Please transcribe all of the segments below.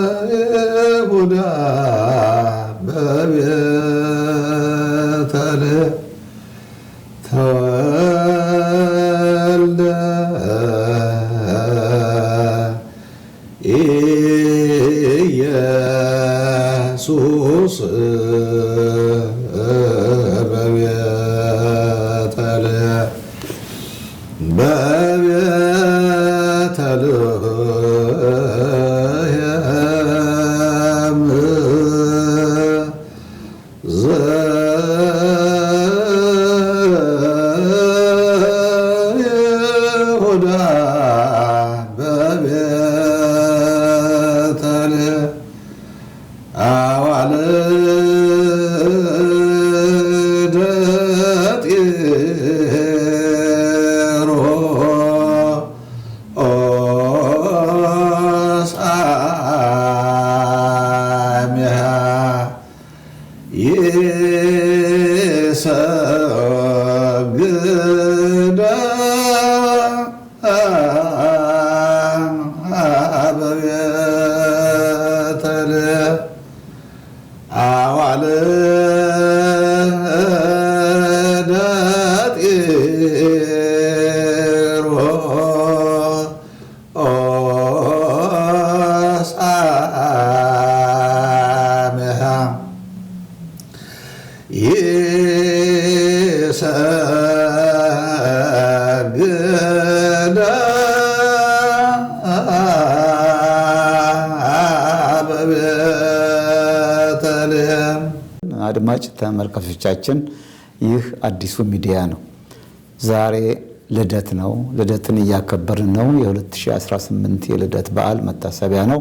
ዘይሁዳ በቤተልሔም ተወልደ ኢየሱስ በቤተልሔም ዘይሁዳ በቤተልሔም አዋልደ ጢሮስ አምሃ ይሰግዳ በቤተልሔም አዋልደ ጢሮስ አምሃ ይሰግዳ በቤተልሔም። አድማጭ ተመልካቾቻችን ይህ አዲሱ ሚዲያ ነው። ዛሬ ልደት ነው። ልደትን እያከበርን ነው። የ2018 የልደት በዓል መታሰቢያ ነው።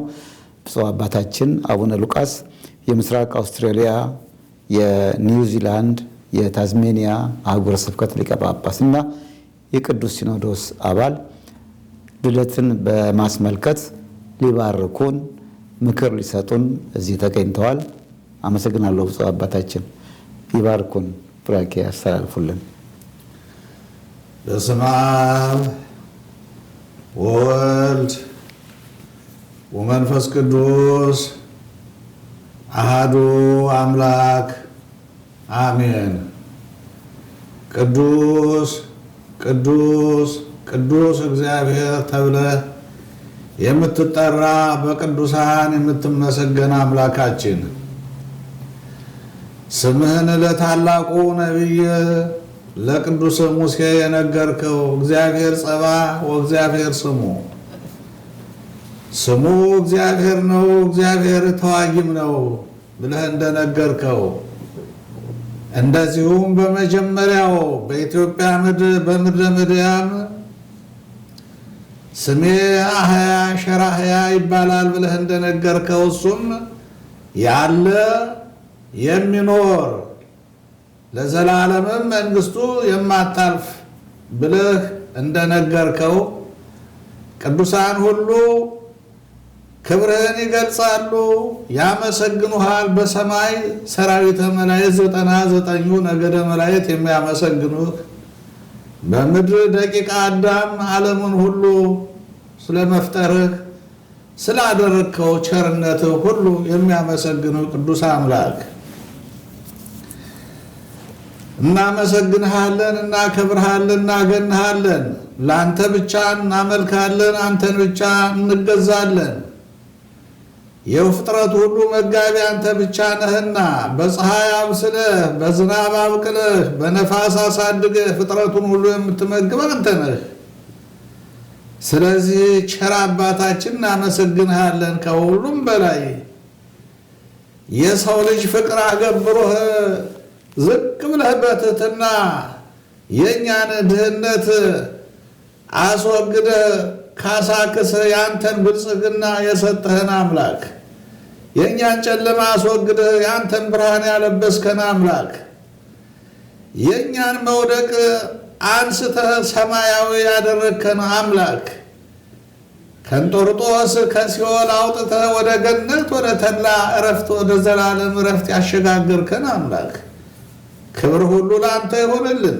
ብፁዕ አባታችን አቡነ ሉቃስ የምስራቅ አውስትራሊያ፣ የኒውዚላንድ፣ የታዝሜኒያ አህጉረ ስብከት ሊቀ ጳጳስና የቅዱስ ሲኖዶስ አባል ልደትን በማስመልከት ሊባርኩን ምክር ሊሰጡን እዚህ ተገኝተዋል። አመሰግናለሁ። ብፁዕ አባታችን ይባርኩን፣ ቡራኬ ያስተላልፉልን። በስመ አብ ወወልድ ወመንፈስ ቅዱስ አሐዱ አምላክ አሜን። ቅዱስ ቅዱስ ቅዱስ እግዚአብሔር ተብለህ የምትጠራ በቅዱሳን የምትመሰገን አምላካችን ስምህን ለታላቁ ነቢይ ለቅዱስ ሙሴ የነገርከው እግዚአብሔር ጸባ ወእግዚአብሔር ስሙ እግዚአብሔር ነው፣ እግዚአብሔር ተዋጊም ነው ብለህ እንደነገርከው እንደዚሁም በመጀመሪያው በኢትዮጵያ በምድረ ምድያም ስሜ አህያ ሸራህያ ይባላል ብለህ እንደነገርከው እሱም ያለ የሚኖር ለዘላለምም መንግስቱ የማታልፍ ብለህ እንደነገርከው ቅዱሳን ሁሉ ክብርህን ይገልጻሉ፣ ያመሰግኑሃል። በሰማይ ሰራዊተ መላእክት 99ኙ ነገደ መላእክት የሚያመሰግኑህ፣ በምድር ደቂቀ አዳም ዓለሙን ሁሉ ስለመፍጠርህ ስላደረግከው ቸርነትህ ሁሉ የሚያመሰግኑህ ቅዱስ አምላክ እናመሰግንሃለን፣ እናከብርሃለን፣ እናገንሃለን። ለአንተ ብቻ እናመልካለን፣ አንተን ብቻ እንገዛለን። የፍጥረት ሁሉ መጋቢ አንተ ብቻ ነህና በፀሐይ አብስለህ በዝናብ አብቅለህ በነፋስ አሳድገህ ፍጥረቱን ሁሉ የምትመግብ አንተ ነህ። ስለዚህ ቸር አባታችን እናመሰግንሃለን። ከሁሉም በላይ የሰው ልጅ ፍቅር አገብሮህ ዝቅ ብለህ በትህትና የእኛን ድህነት አስወግደህ ካሳክሰህ ያንተን ብልጽግና የሰጠህን አምላክ፣ የእኛን ጨለማ አስወግደህ ያንተን ብርሃን ያለበስከን አምላክ፣ የእኛን መውደቅ አንስተህ ሰማያዊ ያደረግከን አምላክ ከእንጦርጦስ ከሲኦል አውጥተህ ወደ ገነት ወደ ተድላ እረፍት ወደ ዘላለም እረፍት ያሸጋግርከን አምላክ ክብር ሁሉ ለአንተ ይሆንልን።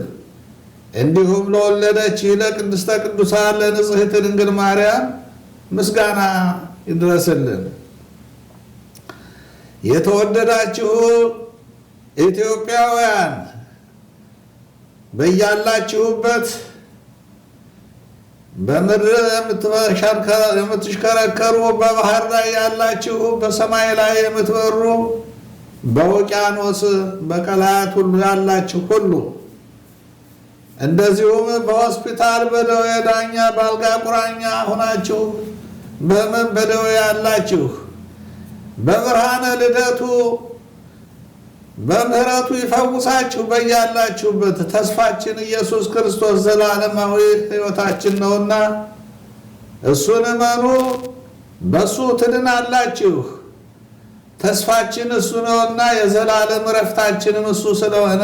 እንዲሁም ለወለደች ለቅድስተ ቅዱሳን ለንጽሕት ድንግል ማርያም ምስጋና ይድረስልን። የተወደዳችሁ ኢትዮጵያውያን በያላችሁበት በምድር የምትሽከረከሩ፣ በባህር ላይ ያላችሁ፣ በሰማይ ላይ የምትበሩ፣ በውቅያኖስ በቀላያት ሁሉ ያላችሁ ሁሉ እንደዚሁም በሆስፒታል በደዌ ዳኛ በአልጋ ቁራኛ ሆናችሁ በሕመም በደዌ ያላችሁ በብርሃነ ልደቱ በምህረቱ ይፈውሳችሁ በያላችሁበት። ተስፋችን ኢየሱስ ክርስቶስ ዘላለማዊ ሕይወታችን ነውና እሱን እመኑ፣ በእሱ ትድናላችሁ። ተስፋችን እሱ ነውና የዘላለም እረፍታችንም እሱ ስለሆነ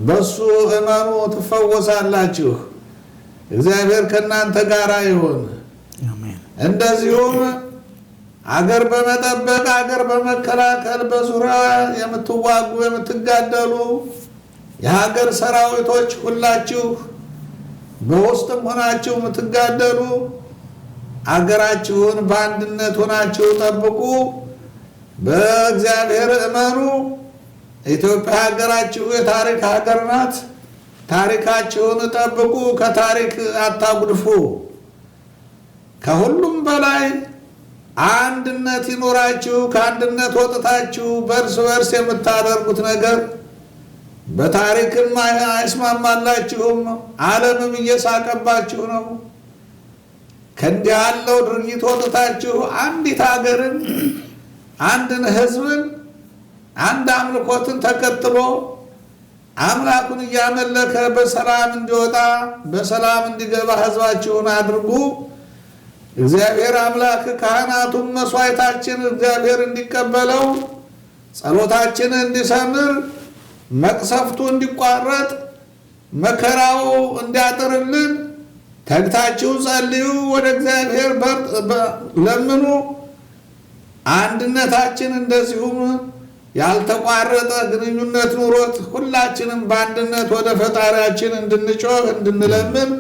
በእሱ እመኑ ትፈወሳላችሁ። እግዚአብሔር ከእናንተ ጋር ይሁን። እንደዚሁም አገር በመጠበቅ አገር በመከላከል በዙሪያ የምትዋጉ የምትጋደሉ የሀገር ሰራዊቶች ሁላችሁ በውስጥም ሆናችሁ የምትጋደሉ አገራችሁን በአንድነት ሆናችሁ ጠብቁ። በእግዚአብሔር እመኑ። ኢትዮጵያ ሀገራችሁ የታሪክ ሀገር ናት። ታሪካችሁን ጠብቁ፣ ከታሪክ አታጉድፉ። ከሁሉም በላይ አንድነት ይኖራችሁ። ከአንድነት ወጥታችሁ በእርስ በርስ የምታደርጉት ነገር በታሪክም አይስማማላችሁም። ዓለምም እየሳቀባችሁ ነው። ከእንዲህ ያለው ድርጊት ወጥታችሁ አንዲት ሀገርን፣ አንድን ሕዝብን፣ አንድ አምልኮትን ተከትሎ አምላኩን እያመለከ በሰላም እንዲወጣ በሰላም እንዲገባ ሕዝባችሁን አድርጉ። እግዚአብሔር አምላክ ካህናቱን መስዋዕታችን እግዚአብሔር እንዲቀበለው፣ ጸሎታችን እንዲሰምር፣ መቅሰፍቱ እንዲቋረጥ፣ መከራው እንዲያጥርልን ተግታችሁ ጸልዩ፣ ወደ እግዚአብሔር ለምኑ። አንድነታችን እንደዚሁም ያልተቋረጠ ግንኙነት ኑሮት ሁላችንም በአንድነት ወደ ፈጣሪያችን እንድንጮህ እንድንለምን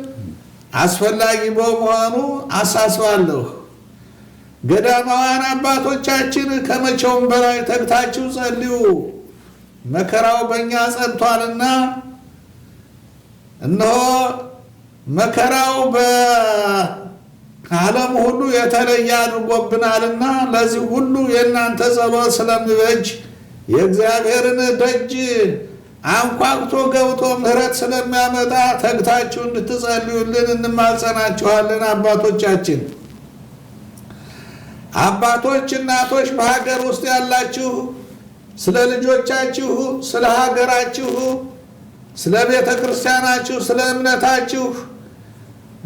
አስፈላጊ በመሆኑ አሳስባለሁ። ገዳማውያን አባቶቻችን ከመቼውም በላይ ተግታችሁ ጸልዩ። መከራው በእኛ ጸንቷልና፣ እነሆ መከራው በዓለም ሁሉ የተለየ አድርጎብናልና ለዚህ ሁሉ የእናንተ ጸሎት ስለሚበጅ የእግዚአብሔርን ደጅ አንኳኩቶ ገብቶ ምሕረት ስለሚያመጣ ተግታችሁ እንድትጸልዩልን እንማጸናችኋለን። አባቶቻችን፣ አባቶች፣ እናቶች በሀገር ውስጥ ያላችሁ ስለ ልጆቻችሁ፣ ስለ ሀገራችሁ፣ ስለ ቤተ ክርስቲያናችሁ፣ ስለ እምነታችሁ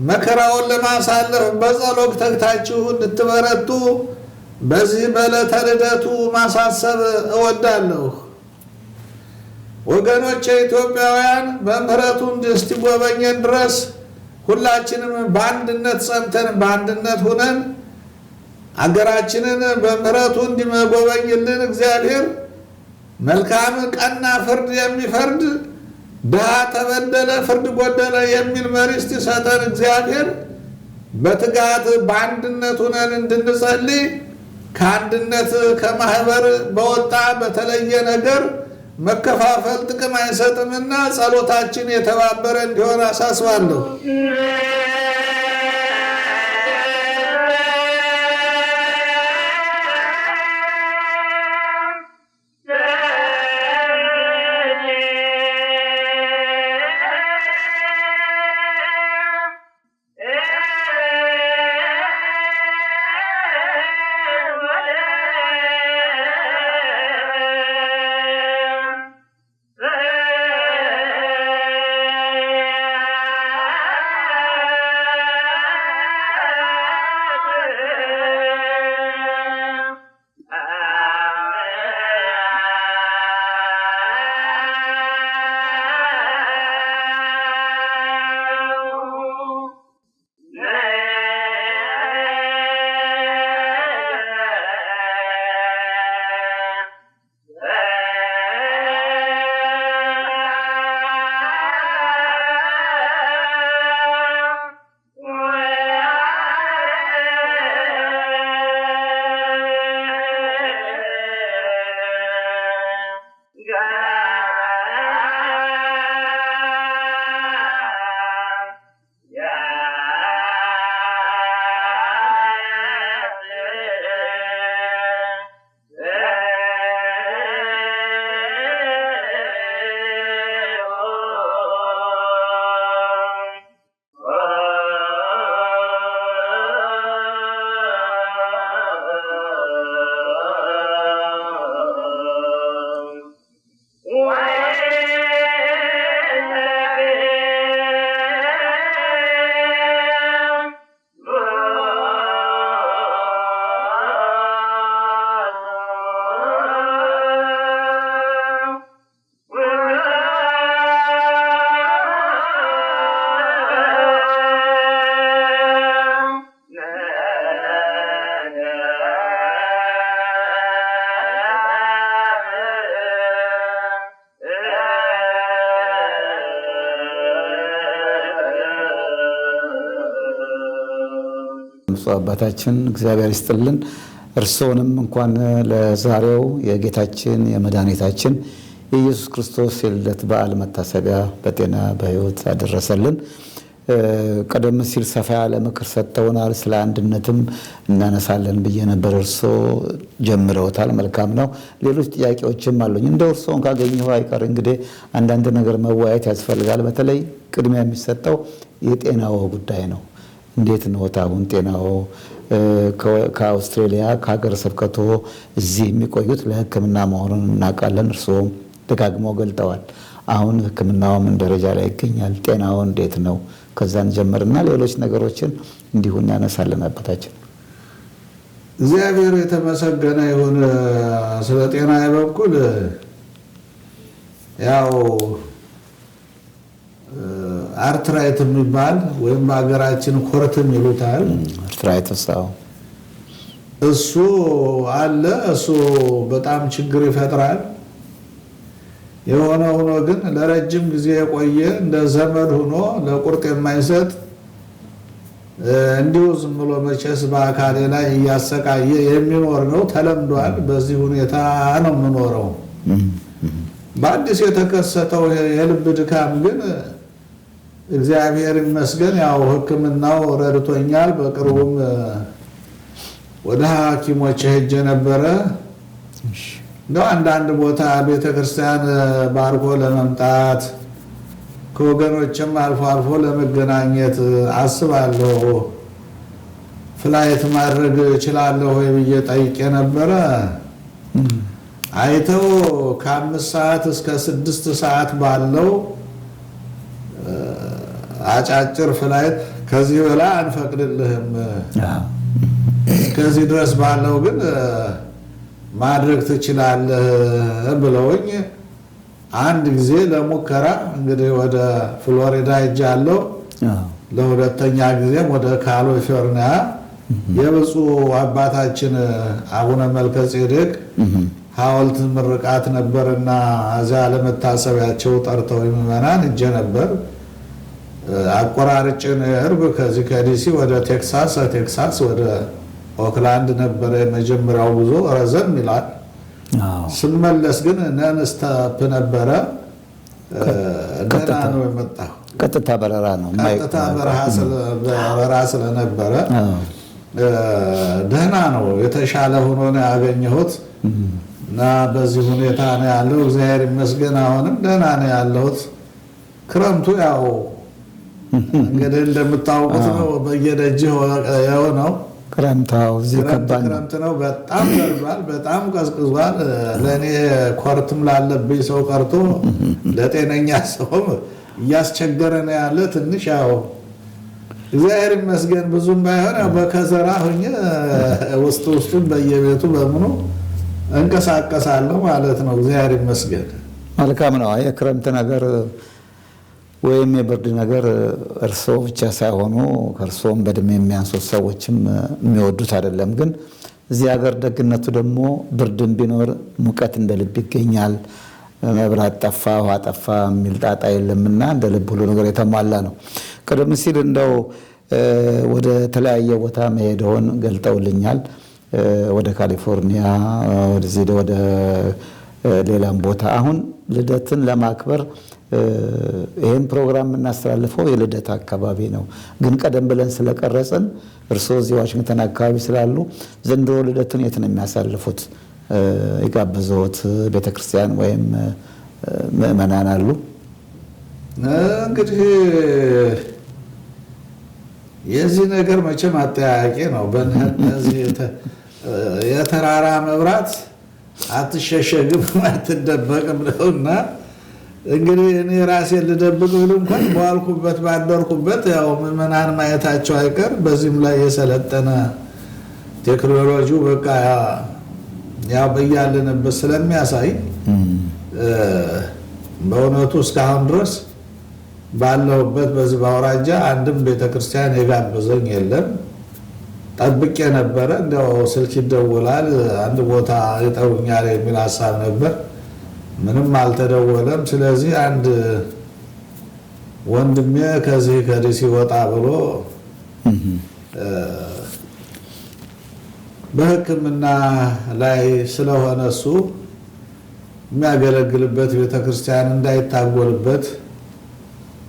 መከራውን ለማሳለፍ በጸሎት ተግታችሁ እንድትበረቱ በዚህ በዕለተ ልደቱ ማሳሰብ እወዳለሁ። ወገኖች ኢትዮጵያውያን በምህረቱ እስኪጎበኘን ድረስ ሁላችንም በአንድነት ጸንተን በአንድነት ሁነን አገራችንን በምህረቱ እንዲጎበኝልን እግዚአብሔር መልካም ቀና ፍርድ የሚፈርድ ድሃ ተበደለ ፍርድ ጎደለ የሚል መሪ እስኪሰጠን እግዚአብሔር በትጋት በአንድነት ሁነን እንድንጸልይ ከአንድነት ከማህበር በወጣ በተለየ ነገር መከፋፈል ጥቅም አይሰጥምና ጸሎታችን የተባበረ እንዲሆን አሳስባለሁ። ብፁዕ አባታችን እግዚአብሔር ይስጥልን። እርስዎንም እንኳን ለዛሬው የጌታችን የመድኃኒታችን የኢየሱስ ክርስቶስ የልደት በዓል መታሰቢያ በጤና በሕይወት አደረሰልን። ቀደም ሲል ሰፋ ያለ ምክር ሰጥተውናል። ስለ አንድነትም እናነሳለን ብዬ ነበር። እርስዎ ጀምረውታል። መልካም ነው። ሌሎች ጥያቄዎችም አሉኝ። እንደ እርስዎን ካገኘሁ አይቀር እንግዲህ አንዳንድ ነገር መወያየት ያስፈልጋል። በተለይ ቅድሚያ የሚሰጠው የጤናው ጉዳይ ነው። እንዴት ነው አሁን ጤናው? ከአውስትሬሊያ ከሀገረ ስብከቶ እዚህ የሚቆዩት ለሕክምና መሆኑን እናውቃለን። እርስዎም ደጋግመው ገልጠዋል። አሁን ሕክምናው ምን ደረጃ ላይ ይገኛል? ጤናው እንዴት ነው? ከዛን ጀምርና ሌሎች ነገሮችን እንዲሁ እናነሳለን። አባታችን እግዚአብሔር የተመሰገነ ይሁን። ስለ ጤናዬ በኩል ያው አርትራይት የሚባል ወይም በሀገራችን ኮርትም ይሉታል። አርትራይትስ እሱ አለ። እሱ በጣም ችግር ይፈጥራል። የሆነ ሆኖ ግን ለረጅም ጊዜ የቆየ እንደ ዘመድ ሆኖ ለቁርጥ የማይሰጥ እንዲሁ ዝም ብሎ መቼስ በአካሌ ላይ እያሰቃየ የሚኖር ነው። ተለምዷል። በዚህ ሁኔታ ነው የምኖረው። በአዲስ የተከሰተው የልብ ድካም ግን እግዚአብሔር ይመስገን ያው ሕክምናው ረድቶኛል። በቅርቡም ወደ ሐኪሞች ሄጄ ነበረ። እንደው አንዳንድ ቦታ ቤተክርስቲያን ባርኮ ለመምጣት ከወገኖችም አልፎ አልፎ ለመገናኘት አስባለሁ። ፍላይት ማድረግ እችላለሁ ወይ ብዬ ጠይቄ ነበረ። አይተው ከ5 ሰዓት እስከ 6 ሰዓት ባለው አጫጭር ፍላይት ከዚህ በላይ አንፈቅድልህም፣ ከዚህ ድረስ ባለው ግን ማድረግ ትችላለህ ብለውኝ አንድ ጊዜ ለሙከራ እንግዲህ ወደ ፍሎሪዳ ሄጃለሁ። ለሁለተኛ ጊዜም ወደ ካሊፎርኒያ የብፁዕ አባታችን አቡነ መልከጼዴቅ ሐውልት ምርቃት ነበርና እዚያ ለመታሰቢያቸው ጠርተው ምዕመናን ሄጄ ነበር። አቆራርጬ ነው ከዚህ ከዲሲ ወደ ቴክሳስ፣ ቴክሳስ ወደ ኦክላንድ ነበረ የመጀመሪያው ጉዞ። ረዘም ይላል። ስመለስ ግን ነን ስቶፕ ነበረ። ደህና ነው የመጣው። ቀጥታ በረራ ነው። ቀጥታ በረራ ስለነበረ ደህና ነው። የተሻለ ሆኖ ነው ያገኘሁት እና በዚህ ሁኔታ ነው ያለው። እግዚአብሔር ይመስገን አሁንም ደህና ነው ያለሁት። ክረምቱ ያው እንግዲህ እንደምታውቁት ነው በየደጅህ የሆነው ክረምታው እዚህ ከባድ ክረምት ነው። በጣም በርዷል፣ በጣም ቀዝቅዟል። ለእኔ ኮርትም ላለብኝ ሰው ቀርቶ ለጤነኛ ሰውም እያስቸገረ ነው ያለ። ትንሽ ያው እግዚአብሔር ይመስገን ብዙም ባይሆን ያው በከዘራ ሆኜ ውስጡን በየቤቱ በምኑ እንቀሳቀሳለሁ ማለት ነው። እግዚአብሔር ይመስገን። መልካም ነው። የክረምት ነገር ወይም የብርድ ነገር እርስዎ ብቻ ሳይሆኑ ከእርስዎም በእድሜ የሚያንሱት ሰዎችም የሚወዱት አይደለም። ግን እዚህ ሀገር ደግነቱ ደግሞ ብርድም ቢኖር ሙቀት እንደ ልብ ይገኛል። መብራት ጠፋ፣ ውሃ ጠፋ የሚል ጣጣ የለምና እንደ ልብ ሁሉ ነገር የተሟላ ነው። ቀደም ሲል እንደው ወደ ተለያየ ቦታ መሄደውን ገልጠውልኛል። ወደ ካሊፎርኒያ፣ ወደዚህ ወደ ሌላም ቦታ። አሁን ልደትን ለማክበር ይህን ፕሮግራም የምናስተላልፈው የልደት አካባቢ ነው። ግን ቀደም ብለን ስለቀረጽን እርስዎ እዚህ ዋሽንግተን አካባቢ ስላሉ ዘንድሮ ልደትን የት ነው የሚያሳልፉት? የጋበዘዎት ቤተክርስቲያን ወይም ምዕመናን አሉ? እንግዲህ የዚህ ነገር መቼም አጠያያቂ ነው። በእነዚህ የተራራ መብራት አትሸሸግም አትደበቅም ነውና እንግዲህ እኔ ራሴን ልደብቅ ብል እንኳን በዋልኩበት ባደርኩበት ያው ምዕመናን ማየታቸው አይቀር። በዚህም ላይ የሰለጠነ ቴክኖሎጂው በቃ ያው በያለንበት ስለሚያሳይ በእውነቱ እስካሁን ድረስ ባለሁበት በዚህ በአውራጃ አንድም ቤተክርስቲያን የጋበዘኝ የለም። ጠብቄ ነበረ። እንደው ስልክ ይደውላል አንድ ቦታ ይጠሩኛል የሚል ሀሳብ ነበር። ምንም አልተደወለም። ስለዚህ አንድ ወንድሜ ከዚህ ከዲሲ ወጣ ብሎ በሕክምና ላይ ስለሆነ እሱ የሚያገለግልበት ቤተክርስቲያን እንዳይታጎልበት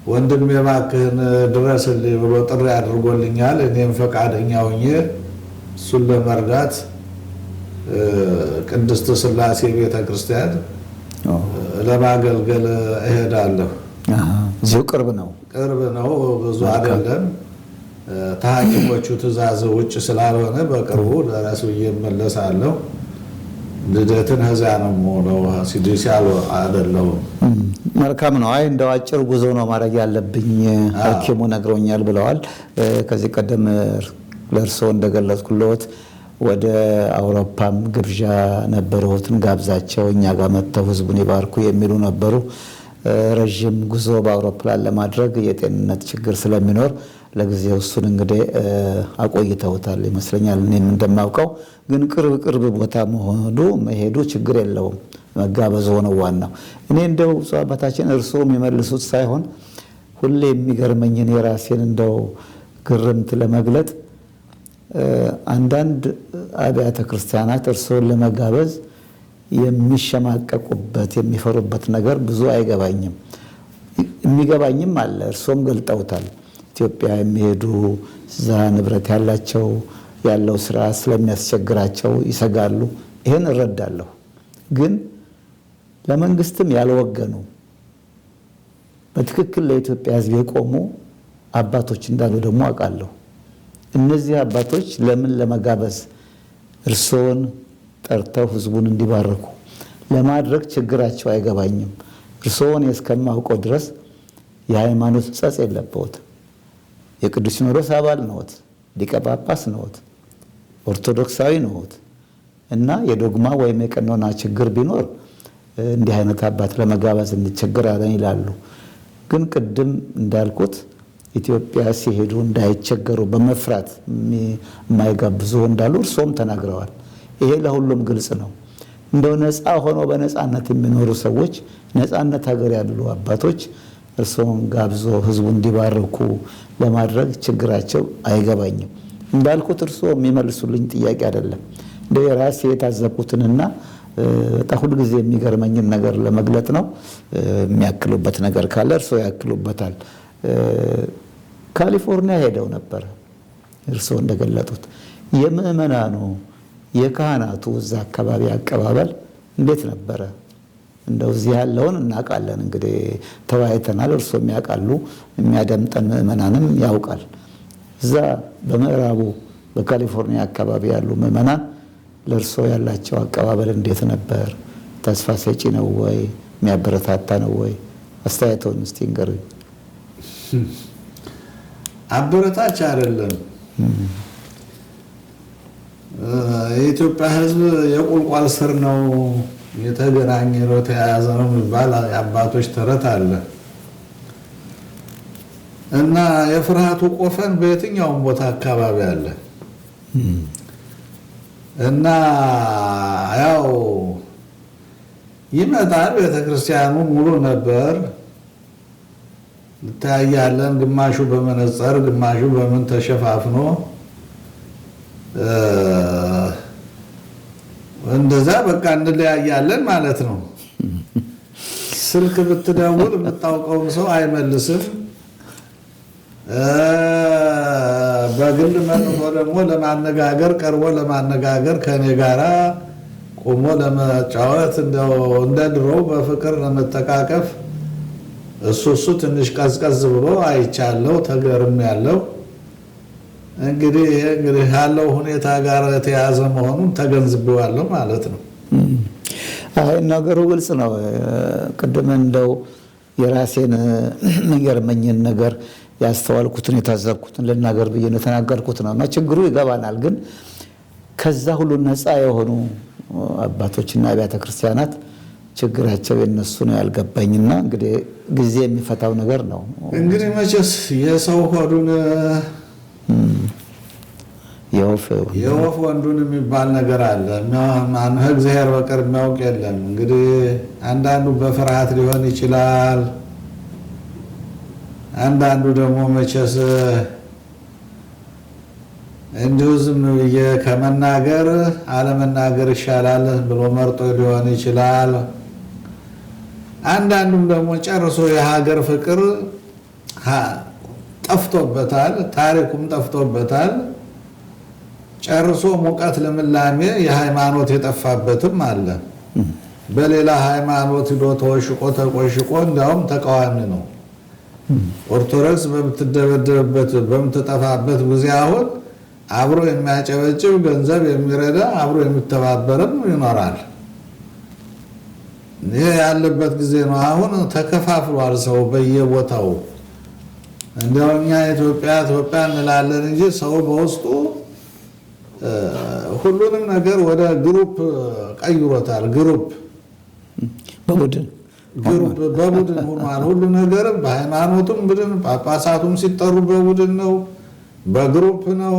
ወንድሜ እባክህን ድረስልኝ ብሎ ጥሪ አድርጎልኛል። እኔም ፈቃደኛ ሆኜ እሱን ለመርዳት ቅድስት ሥላሴ ቤተክርስቲያን ለማገልገል እሄዳለሁ። እዚሁ ቅርብ ነው። ቅርብ ነው፣ ብዙ አይደለም። ከሐኪሞቹ ትእዛዝ ውጭ ስላልሆነ በቅርቡ ደረስ ብዬ እመለሳለሁ። ልደትን እዚያ ነው የምሆነው፣ ሲዲሲ አይደለሁም። መልካም ነው። አይ እንደው አጭር ጉዞ ነው ማድረግ ያለብኝ ሐኪሙ ነግሮኛል ብለዋል። ከዚህ ቀደም ለእርስዎ እንደገለጽኩልዎት ወደ አውሮፓም ግብዣ ነበረዎትን ጋብዛቸው እኛ ጋር መጥተው ህዝቡን ይባርኩ የሚሉ ነበሩ። ረዥም ጉዞ በአውሮፕላን ለማድረግ የጤንነት ችግር ስለሚኖር ለጊዜው እሱን እንግዲህ አቆይተውታል ይመስለኛል። እኔም እንደማውቀው ግን ቅርብ ቦታ መሄዱ ችግር የለውም። መጋበዝ ሆነው ዋናው እኔ እንደው ብፁዕ አባታችን እርስዎ የሚመልሱት ሳይሆን ሁሌ የሚገርመኝን የራሴን እንደው ግርምት ለመግለጥ አንዳንድ አብያተ ክርስቲያናት እርስዎን ለመጋበዝ የሚሸማቀቁበት የሚፈሩበት ነገር ብዙ አይገባኝም። የሚገባኝም አለ፣ እርስዎም ገልጠውታል። ኢትዮጵያ የሚሄዱ እዛ ንብረት ያለው ስራ ስለሚያስቸግራቸው ይሰጋሉ። ይህን እረዳለሁ። ግን ለመንግስትም ያልወገኑ በትክክል ለኢትዮጵያ ሕዝብ የቆሙ አባቶች እንዳሉ ደግሞ አውቃለሁ። እነዚህ አባቶች ለምን ለመጋበዝ እርስዎን ጠርተው ህዝቡን እንዲባርኩ ለማድረግ ችግራቸው አይገባኝም። እርስዎን እስከማውቀው ድረስ የሃይማኖት ጸጽ የለብዎትም። የቅዱስ ሲኖዶስ አባል ነዎት፣ ሊቀ ጳጳስ ነዎት፣ ኦርቶዶክሳዊ ነዎት እና የዶግማ ወይም የቀኖና ችግር ቢኖር እንዲህ አይነት አባት ለመጋበዝ እንቸገራለን ይላሉ። ግን ቅድም እንዳልኩት ኢትዮጵያ ሲሄዱ እንዳይቸገሩ በመፍራት የማይጋብዙ እንዳሉ እርስዎም ተናግረዋል። ይሄ ለሁሉም ግልጽ ነው። እንደው ነፃ ሆኖ በነፃነት የሚኖሩ ሰዎች፣ ነፃነት ሀገር ያሉ አባቶች እርስዎም ጋብዞ ህዝቡ እንዲባረኩ ለማድረግ ችግራቸው አይገባኝም። እንዳልኩት እርስዎ የሚመልሱልኝ ጥያቄ አይደለም። እንደው የራሴ የታዘብኩትንና በጣም ሁሉ ጊዜ የሚገርመኝን ነገር ለመግለጥ ነው። የሚያክሉበት ነገር ካለ እርስዎ ያክሉበታል። ካሊፎርኒያ ሄደው ነበር። እርስዎ እንደገለጡት የምዕመናኑ የካህናቱ እዛ አካባቢ አቀባበል እንዴት ነበረ? እንደው እዚህ ያለውን እናውቃለን፣ እንግዲህ ተወያይተናል። እርስዎም ያውቃሉ፣ የሚያደምጠን ምዕመናንም ያውቃል። እዛ በምዕራቡ በካሊፎርኒያ አካባቢ ያሉ ምዕመናን ለእርስዎ ያላቸው አቀባበል እንዴት ነበር? ተስፋ ሰጪ ነው ወይ? የሚያበረታታ ነው ወይ? አስተያየቶን እስቲ ንገሩኝ። አበረታች አይደለም። የኢትዮጵያ ሕዝብ የቁልቋል ስር ነው፣ የተገናኘ ነው፣ ተያያዘ ነው የሚባል የአባቶች ተረት አለ እና የፍርሃቱ ቆፈን በየትኛውም ቦታ አካባቢ አለ እና ያው ይመጣል። ቤተክርስቲያኑ ሙሉ ነበር። እንታያለን። ግማሹ በመነጽር ግማሹ በምን ተሸፋፍኖ እንደዛ በቃ እንለያያለን ማለት ነው። ስልክ ብትደውል የምታውቀውን ሰው አይመልስም። በግል መጥቶ ደግሞ ለማነጋገር ቀርቦ ለማነጋገር ከኔ ጋራ ቆሞ ለመጫወት እንደ ድሮ በፍቅር ለመተቃቀፍ እሱ ትንሽ ቀዝቀዝ ብሎ አይቻለው፣ ተገርም ያለው እንግዲህ ያለው ሁኔታ ጋር የተያዘ መሆኑን ተገንዝቤዋለሁ ማለት ነው። አይ ነገሩ ግልጽ ነው። ቅድም እንደው የራሴን የሚገርመኝን ነገር ያስተዋልኩትን የታዘብኩትን ልናገር ብዬ ነው የተናገርኩት ነው እና ችግሩ ይገባናል። ግን ከዛ ሁሉ ነፃ የሆኑ አባቶችና አብያተ ክርስቲያናት ችግራቸው የነሱ ነው ያልገባኝና እንግዲህ ጊዜ የሚፈታው ነገር ነው። እንግዲህ መቼስ የሰው ሆዱን የወፍ ወንዱን የሚባል ነገር አለ። ማን እግዚአብሔር በቀር የሚያውቅ የለም። እንግዲህ አንዳንዱ በፍርሃት ሊሆን ይችላል። አንዳንዱ ደግሞ መቼስ እንዲሁ ዝም ብዬ ከመናገር አለመናገር ይሻላል ብሎ መርጦ ሊሆን ይችላል። አንዳንዱም ደግሞ ጨርሶ የሀገር ፍቅር ጠፍቶበታል፣ ታሪኩም ጠፍቶበታል። ጨርሶ ሙቀት ልምላሜ የሃይማኖት የጠፋበትም አለ። በሌላ ሃይማኖት ሂዶ ተወሽቆ ተቆሽቆ እንዲያውም ተቃዋሚ ነው። ኦርቶዶክስ በምትደበደብበት በምትጠፋበት ጊዜ አሁን አብሮ የሚያጨበጭብ ገንዘብ የሚረዳ አብሮ የሚተባበርም ይኖራል። ይህ ያለበት ጊዜ ነው። አሁን ተከፋፍሏል ሰው በየቦታው። እንዲያው እኛ ኢትዮጵያ እንላለን እንጂ ሰው በውስጡ ሁሉንም ነገር ወደ ግሩፕ ቀይሮታል። በቡድን ሆኗል። ሁሉ ነገር በሃይማኖቱም ቡድን፣ ጳጳሳቱም ሲጠሩ በቡድን ነው፣ በግሩፕ ነው።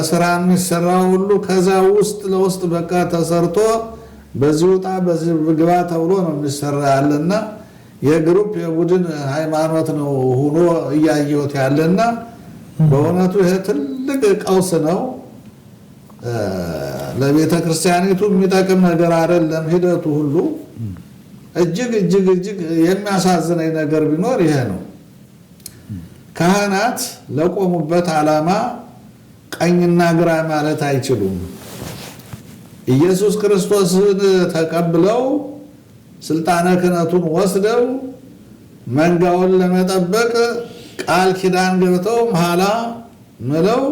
ስራ የሚሰራው ሁሉ ከዛ ውስጥ ለውስጥ በቃ ተሰርቶ በዚህ ውጣ በዚህ ግባ ተብሎ ነው የሚሰራ ያለና የግሩፕ የቡድን ሃይማኖት ነው ሆኖ እያየሁት ያለና በእውነቱ ይሄ ትልቅ ቀውስ ነው። ለቤተ ክርስቲያኒቱ የሚጠቅም ነገር አይደለም። ሂደቱ ሁሉ እጅግ የሚያሳዝነኝ ነገር ቢኖር ይሄ ነው። ካህናት ለቆሙበት ዓላማ ቀኝና ግራ ማለት አይችሉም። ኢየሱስ ክርስቶስን ተቀብለው ስልጣነ ክህነቱን ወስደው መንጋውን ለመጠበቅ ቃል ኪዳን ገብተው መሐላ ምለው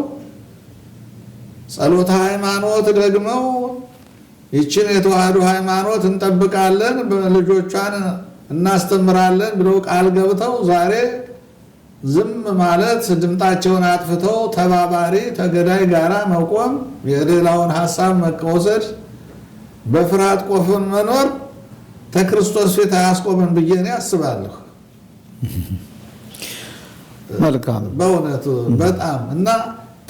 ጸሎተ ሃይማኖት ደግመው ይችን የተዋህዶ ሃይማኖት እንጠብቃለን፣ ልጆቿን እናስተምራለን ብለው ቃል ገብተው ዛሬ ዝም ማለት ድምጣቸውን አጥፍተው ተባባሪ ተገዳይ ጋራ መቆም የሌላውን ሐሳብ መወሰድ በፍርሃት ቆፈን መኖር ተክርስቶስ ፊት አያስቆምን ብዬ እኔ አስባለሁ። መልካም በእውነቱ በጣም እና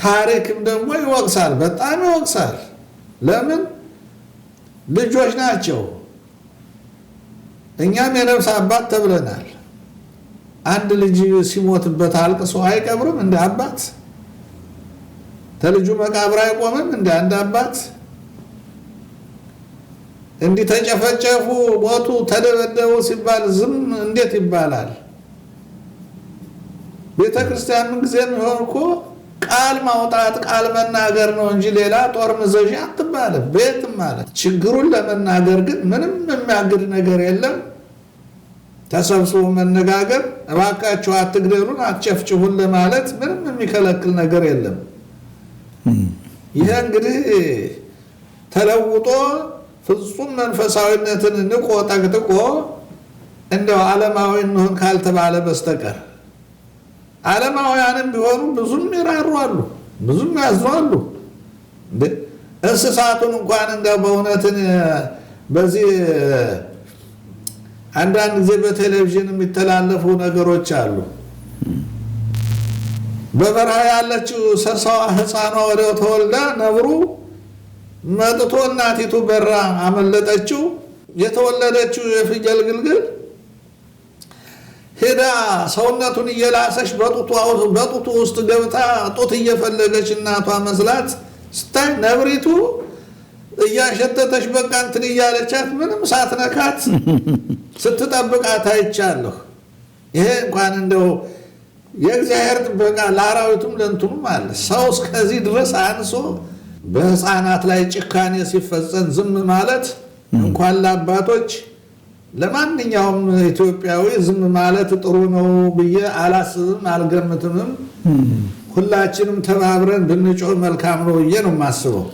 ታሪክም ደግሞ ይወቅሳል፣ በጣም ይወቅሳል። ለምን ልጆች ናቸው። እኛም የነፍስ አባት ተብለናል። አንድ ልጅ ሲሞትበት አልቅሶ አይቀብርም እንደ አባት? ተልጁ መቃብር አይቆምም እንደ አንድ አባት? እንዲህ ተጨፈጨፉ፣ ሞቱ፣ ተደበደቡ ሲባል ዝም እንዴት ይባላል? ቤተ ክርስቲያን ምን ጊዜም ይሆን እኮ ቃል ማውጣት ቃል መናገር ነው እንጂ ሌላ ጦር መዘዣ አትባልም ቤትም ማለት። ችግሩን ለመናገር ግን ምንም የሚያግድ ነገር የለም። ተሰብስቦ መነጋገር፣ እባካችሁ አትግደሉን አትጨፍጭፉን ለማለት ምንም የሚከለክል ነገር የለም። ይሄ እንግዲህ ተለውጦ ፍጹም መንፈሳዊነትን ንቆ ጠቅጥቆ እንደው ዓለማዊ እንሆን ካልተባለ በስተቀር ዓለማውያንም ቢሆኑ ብዙም ይራሩ አሉ፣ ብዙም ያዝኑ አሉ። እንስሳቱን እንኳን እንደው በእውነትን በዚህ አንዳንድ ጊዜ በቴሌቪዥን የሚተላለፉ ነገሮች አሉ። በበረሃ ያለችው ሰርሳዋ ሕፃኗ ወዲያው ተወልዳ ነብሩ መጥቶ እናቲቱ በራ አመለጠችው። የተወለደችው የፍየል ግልግል ሄዳ ሰውነቱን እየላሰች በጡቱ ውስጥ ገብታ ጡት እየፈለገች እናቷ መስላት ስታይ ነብሪቱ እያሸተተች በቃ እንትን እያለቻት ምንም ሳትነካት ስትጠብቃት አይቻለሁ። ይሄ እንኳን እንደው የእግዚአብሔር ጥበቃ ለአራዊቱም ለእንትኑም አለ። ሰው እስከዚህ ድረስ አንሶ በሕፃናት ላይ ጭካኔ ሲፈጸም ዝም ማለት እንኳን ለአባቶች ለማንኛውም ኢትዮጵያዊ ዝም ማለት ጥሩ ነው ብዬ አላስብም፣ አልገምትምም። ሁላችንም ተባብረን ብንጮህ መልካም ነው ብዬ ነው የማስበው።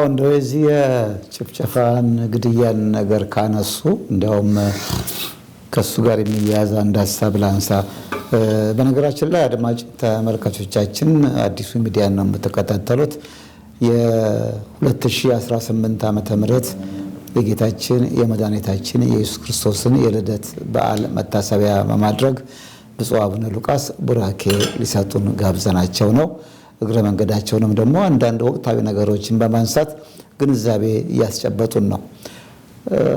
እንደው የዚህ የጭፍጨፋን ግድያን ነገር ካነሱ እንዲያውም ከሱ ጋር የሚያያዝ አንድ ሀሳብ ላንሳ። በነገራችን ላይ አድማጭ ተመልካቾቻችን አዲሱ ሚዲያ ነው የምትከታተሉት። የ2018 ዓመተ ምህረት የጌታችን የመድኃኒታችን የኢየሱስ ክርስቶስን የልደት በዓል መታሰቢያ በማድረግ ብፁዕ አቡነ ሉቃስ ቡራኬ ሊሰጡን ጋብዘናቸው ነው። እግረ መንገዳቸውንም ደግሞ አንዳንድ ወቅታዊ ነገሮችን በማንሳት ግንዛቤ እያስጨበጡን ነው።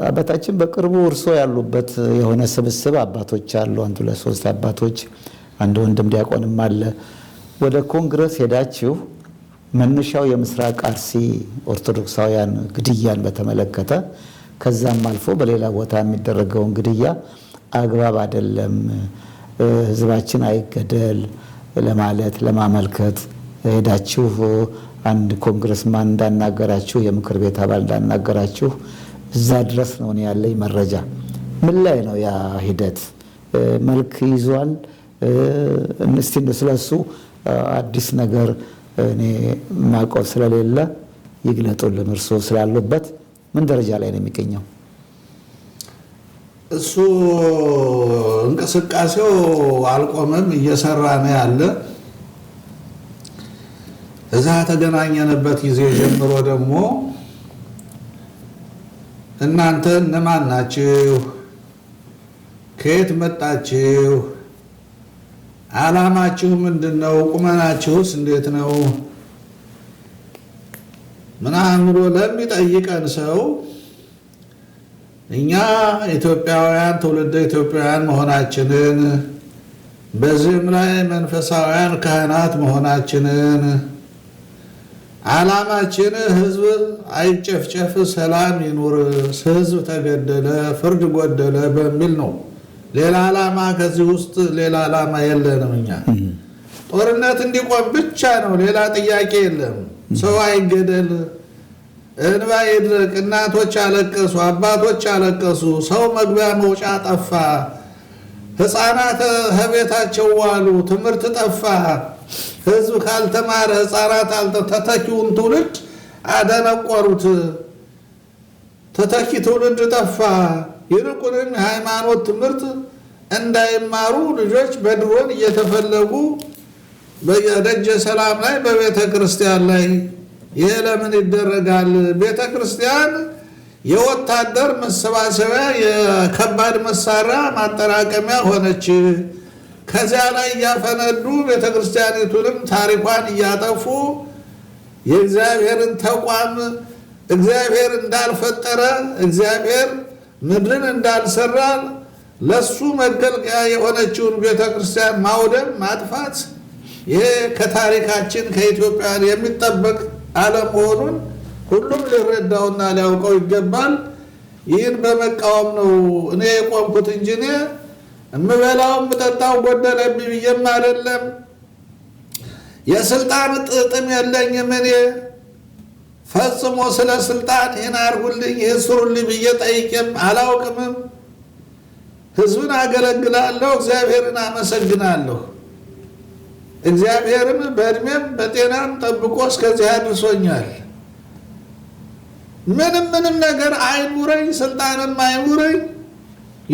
አባታችን በቅርቡ እርሶ ያሉበት የሆነ ስብስብ አባቶች አሉ። አንድ ሁለት ሶስት አባቶች፣ አንድ ወንድም ዲያቆንም አለ። ወደ ኮንግረስ ሄዳችሁ መነሻው የምስራቅ አርሲ ኦርቶዶክሳውያን ግድያን በተመለከተ ከዛም አልፎ በሌላ ቦታ የሚደረገውን ግድያ አግባብ አይደለም፣ ህዝባችን አይገደል ለማለት ለማመልከት ሄዳችሁ አንድ ኮንግረስማን እንዳናገራችሁ የምክር ቤት አባል እንዳናገራችሁ እዛ ድረስ ነው ያለኝ መረጃ። ምን ላይ ነው ያ ሂደት መልክ ይዟል? እስቲ ስለሱ አዲስ ነገር እኔ ማቆም ስለሌለ ይግለጡልን። እርሶ ስላሉበት ምን ደረጃ ላይ ነው የሚገኘው? እሱ እንቅስቃሴው አልቆመም፣ እየሰራ ነው ያለ። እዛ ተገናኘንበት ጊዜ ጀምሮ ደግሞ እናንተ እነማን ናችሁ? ከየት መጣችሁ? ዓላማችሁ ምንድነው? ቁመናችሁስ እንዴት ነው? ምናምን ብሎ ለሚጠይቀን ሰው እኛ ኢትዮጵያውያን ትውልደ ኢትዮጵያውያን መሆናችንን በዚህም ላይ መንፈሳውያን ካህናት መሆናችንን ዓላማችን ህዝብ አይጨፍጨፍ፣ ሰላም ይኑር፣ ህዝብ ተገደለ፣ ፍርድ ጎደለ በሚል ነው። ሌላ ዓላማ ከዚህ ውስጥ ሌላ ዓላማ የለንም። እኛ ጦርነት እንዲቆም ብቻ ነው፣ ሌላ ጥያቄ የለም። ሰው አይገደል፣ እንባ ይድረቅ። እናቶች አለቀሱ፣ አባቶች አለቀሱ፣ ሰው መግቢያ መውጫ ጠፋ፣ ህፃናት ከቤታቸው ዋሉ፣ ትምህርት ጠፋ። ህዝብ ካልተማረ ህፃናት ተተኪውን ትውልድ አደነቆሩት፣ ተተኪ ትውልድ ጠፋ። ይልቁንም የሃይማኖት ትምህርት እንዳይማሩ ልጆች በድሮን እየተፈለጉ በደጀ ሰላም ላይ በቤተ ክርስቲያን ላይ ይሄ ለምን ይደረጋል? ቤተ ክርስቲያን የወታደር መሰባሰቢያ የከባድ መሳሪያ ማጠራቀሚያ ሆነች። ከዚያ ላይ እያፈነዱ ቤተክርስቲያኒቱንም ታሪኳን እያጠፉ የእግዚአብሔርን ተቋም እግዚአብሔር እንዳልፈጠረ እግዚአብሔር ምድርን እንዳልሰራ ለሱ መገልገያ የሆነችውን ቤተክርስቲያን ማውደም ማጥፋት ይሄ ከታሪካችን ከኢትዮጵያን የሚጠበቅ አለመሆኑን ሁሉም ሊረዳውና ሊያውቀው ይገባል። ይህን በመቃወም ነው እኔ የቆምኩት እንጂ እኔ እምበላው እምጠጣው ጎደለብኝ ብዬም አይደለም። የስልጣን ጥቅም የለኝም። እኔ ፈጽሞ ስለ ስልጣን ይህን አድርጉልኝ ይህን ስሩልኝ ብዬ ጠይቄም አላውቅምም። ህዝብን አገለግላለሁ፣ እግዚአብሔርን አመሰግናለሁ። እግዚአብሔርም በእድሜም በጤናም ጠብቆ እስከዚህ አድርሶኛል። ምንም ነገር አይኑረኝ፣ ስልጣንም አይኑረኝ፣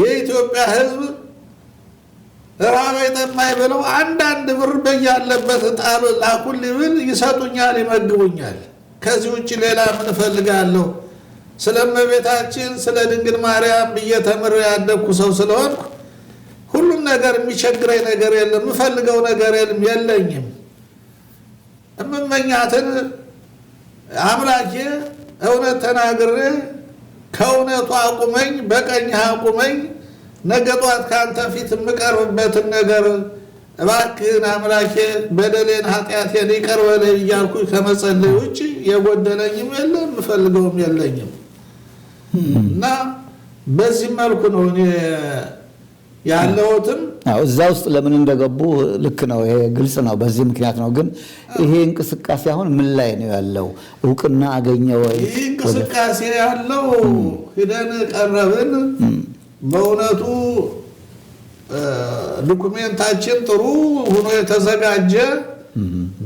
የኢትዮጵያ ህዝብ ራበኝ ጠማኝ ብለው አንዳንድ ብር በያለበት ጣሉ ላኩልኝ ብል ይሰጡኛል፣ ይመግቡኛል። ከዚህ ውጭ ሌላ ምን እፈልጋለሁ? ስለ እመቤታችን ስለ ድንግል ማርያም ብዬ ተምሬ ያደግኩ ሰው ስለሆንኩ ሁሉም ነገር የሚቸግረኝ ነገር የለም፣ የምፈልገው ነገር የለኝም። እምመኛትን አምላኬ እውነት ተናግሬ ከእውነቱ አቁመኝ፣ በቀኝህ አቁመኝ፣ ነገ ጧት ከአንተ ፊት የምቀርብበትን ነገር እባክህን አምላኬ በደሌን ኃጢአቴን ይቅር በለኝ እያልኩ ከመጸለይ ውጭ የጎደለኝም የለም የምፈልገውም የለኝም። እና በዚህ መልኩ ነው እኔ ያለሁትም። እዛ ውስጥ ለምን እንደገቡ ልክ ነው፣ ይሄ ግልጽ ነው። በዚህ ምክንያት ነው። ግን ይሄ እንቅስቃሴ አሁን ምን ላይ ነው ያለው? እውቅና አገኘ ወይ? ይህ እንቅስቃሴ ያለው ሂደን ቀረብን። በእውነቱ ዶኩሜንታችን ጥሩ ሆኖ የተዘጋጀ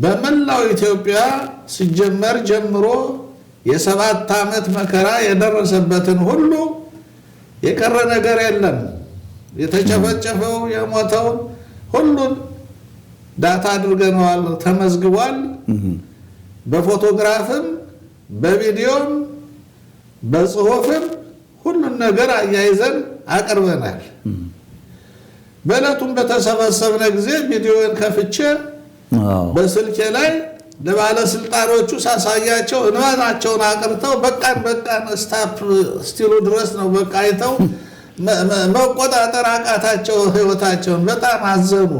በመላው ኢትዮጵያ ሲጀመር ጀምሮ የ7 ዓመት መከራ የደረሰበትን ሁሉ የቀረ ነገር የለም። የተጨፈጨፈው የሞተው ሁሉን ዳታ አድርገነዋል፣ ተመዝግቧል። በፎቶግራፍም በቪዲዮም በጽሁፍም ሁሉን ነገር አያይዘን አቅርበናል። በዕለቱም በተሰበሰብነ ጊዜ ቪዲዮን ከፍቼ በስልኬ ላይ ለባለስልጣኖቹ ሳሳያቸው እንባቸውን አቅርተው በቃን ስታፕ ስቲሉ ድረስ ነው በቃ አይተው መቆጣጠር አቃታቸው። ህይወታቸውን በጣም አዘኑ።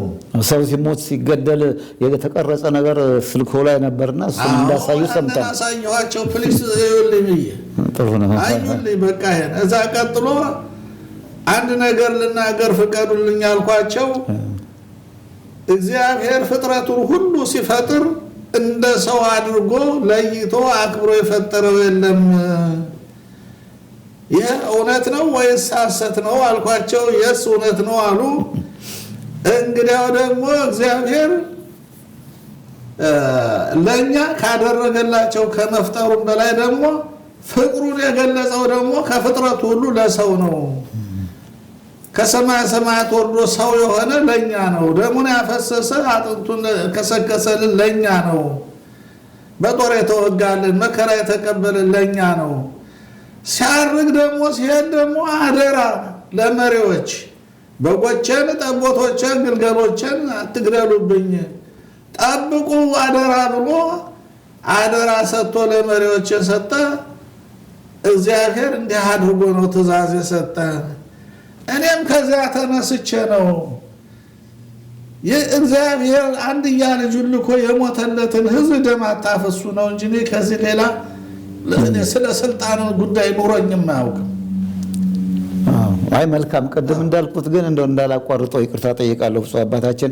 ሰው ሲሞት ሲገደል የተቀረጸ ነገር ስልኮ ላይ ነበርና እሱን እንዳሳዩ ሰምተን አሳየኋቸው። ፕሊስ ይኸውልኝ ጥሩ ነው አዩልኝ በቃ ይሄን። እዛ ቀጥሎ አንድ ነገር ልናገር ፍቀዱልኝ አልኳቸው። እግዚአብሔር ፍጥረቱን ሁሉ ሲፈጥር እንደ ሰው አድርጎ ለይቶ አክብሮ የፈጠረው የለም። ይህ እውነት ነው ወይስ ሐሰት ነው አልኳቸው። የስ እውነት ነው አሉ። እንግዲያው ደግሞ እግዚአብሔር ለኛ ካደረገላቸው ከመፍጠሩም በላይ ደግሞ ፍቅሩን የገለጸው ደግሞ ከፍጥረቱ ሁሉ ለሰው ነው። ከሰማይ ሰማያት ወርዶ ሰው የሆነ ለኛ ነው። ደሙን ያፈሰሰ አጥንቱን ከሰከሰልን ለኛ ነው። በጦር የተወጋልን መከራ የተቀበልን ለኛ ነው። ሲያርግ ደግሞ ሲሄድ ደግሞ አደራ ለመሪዎች በጎቼን፣ ጠቦቶቼን፣ ግልገሎቼን አትግደሉብኝ ጠብቁ አደራ ብሎ አደራ ሰጥቶ ለመሪዎች የሰጠ እግዚአብሔር እንዲህ አድርጎ ነው ትእዛዝ የሰጠ። እኔም ከዚያ ተነስቼ ነው የእግዚአብሔር አንድያ ልጁን ልኮ የሞተለትን ሕዝብ ደም አታፈሱ ነው እንጂ ከዚህ ሌላ ስለ ስልጣን ጉዳይ ኑሮኝም አያውቅም። አይ መልካም። ቅድም እንዳልኩት ግን እንደው እንዳላቋርጠው ይቅርታ ጠይቃለሁ። ብፁዕ አባታችን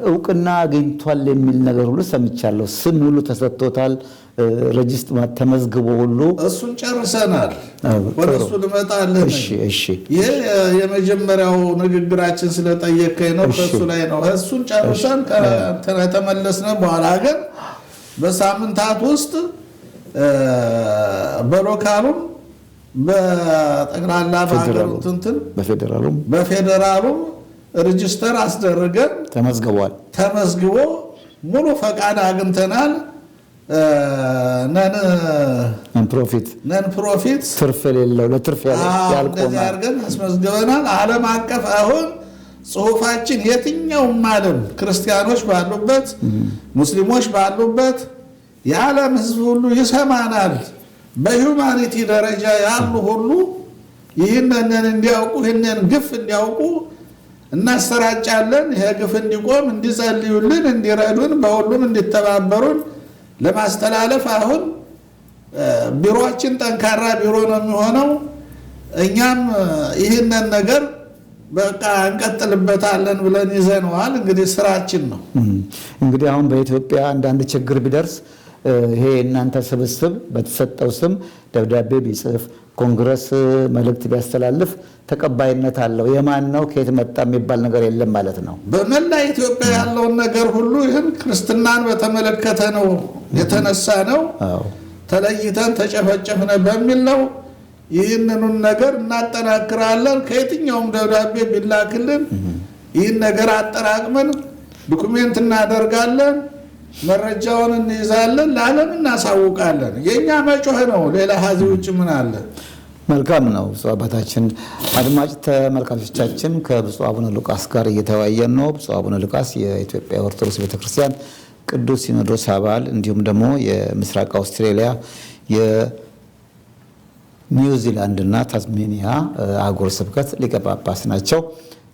እውቅና አግኝቷል የሚል ነገር ሁሉ ሰምቻለሁ። ስም ሁሉ ተሰጥቶታል፣ ሬጅስትር ተመዝግቦ ሁሉ እሱን ጨርሰናል። ወደ እሱ ልመጣለን። እሺ ይሄ የመጀመሪያው ንግግራችን ስለጠየቀኝ ነው። ከሱ ላይ ነው። እሱን ጨርሰን ከተመለስን በኋላ ግን በሳምንታት ውስጥ በሎካሉም በጠቅላላ ባገሩት እንትን በፌደራሉም ሬጅስተር አስደረገን። ተመዝግቧል። ተመዝግቦ ሙሉ ፈቃድ አግኝተናል። ነን ፕሮፊት ትርፍ የሌለው ለትርፍ ያልቆመ አድርገን አስመዝግበናል። ዓለም አቀፍ አሁን ጽሁፋችን የትኛውም ዓለም ክርስቲያኖች ባሉበት ሙስሊሞች ባሉበት የዓለም ሕዝብ ሁሉ ይሰማናል። በሂውማኒቲ ደረጃ ያሉ ሁሉ ይህንን እንዲያውቁ ይህንን ግፍ እንዲያውቁ እናሰራጫለን። ይሄ ግፍ እንዲቆም እንዲጸልዩልን፣ እንዲረዱን፣ በሁሉም እንዲተባበሩን ለማስተላለፍ አሁን ቢሮአችን ጠንካራ ቢሮ ነው የሚሆነው። እኛም ይህንን ነገር በቃ እንቀጥልበታለን ብለን ይዘነዋል። እንግዲህ ስራችን ነው። እንግዲህ አሁን በኢትዮጵያ አንዳንድ ችግር ቢደርስ ይሄ እናንተ ስብስብ በተሰጠው ስም ደብዳቤ ቢጽፍ ኮንግረስ መልእክት ቢያስተላልፍ ተቀባይነት አለው። የማን ነው ከየት መጣ የሚባል ነገር የለም ማለት ነው። በመላ ኢትዮጵያ ያለውን ነገር ሁሉ ይህን ክርስትናን በተመለከተ ነው የተነሳ ነው። ተለይተን ተጨፈጨፍነ በሚል ነው። ይህንኑን ነገር እናጠናክራለን። ከየትኛውም ደብዳቤ ቢላክልን ይህን ነገር አጠራቅመን ዶኩሜንት እናደርጋለን። መረጃውን እንይዛለን፣ ለዓለም እናሳውቃለን። የኛ መጮህ ነው። ሌላ ሀዚ ውጭ ምን አለ? መልካም ነው። ብፁዕ አባታችን፣ አድማጭ ተመልካቾቻችን ከብፁዕ አቡነ ሉቃስ ጋር እየተወያየን ነው። ብፁዕ አቡነ ሉቃስ የኢትዮጵያ ኦርቶዶክስ ቤተክርስቲያን ቅዱስ ሲኖዶስ አባል እንዲሁም ደግሞ የምስራቅ አውስትራሊያ የኒውዚላንድ እና ታዝሜኒያ አህጉረ ስብከት ሊቀ ጳጳስ ናቸው።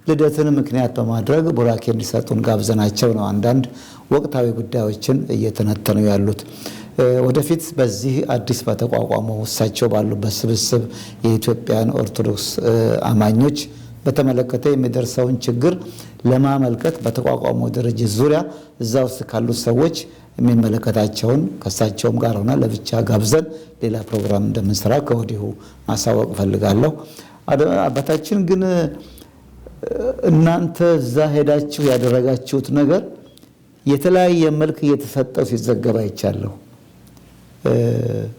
ልደትን ምክንያት በማድረግ ቡራኬ እንዲሰጡን ጋብዘናቸው ነው አንዳንድ ወቅታዊ ጉዳዮችን እየተነተኑ ያሉት። ወደፊት በዚህ አዲስ በተቋቋመው እሳቸው ባሉበት ስብስብ የኢትዮጵያን ኦርቶዶክስ አማኞች በተመለከተ የሚደርሰውን ችግር ለማመልከት በተቋቋመው ድርጅት ዙሪያ እዛ ውስጥ ካሉት ሰዎች የሚመለከታቸውን ከእሳቸውም ጋር ሆነ ለብቻ ጋብዘን ሌላ ፕሮግራም እንደምንሰራ ከወዲሁ ማሳወቅ ፈልጋለሁ። አባታችን ግን እናንተ እዛ ሄዳችሁ ያደረጋችሁት ነገር የተለያየ መልክ እየተሰጠው ሲዘገብ አይቻለሁ።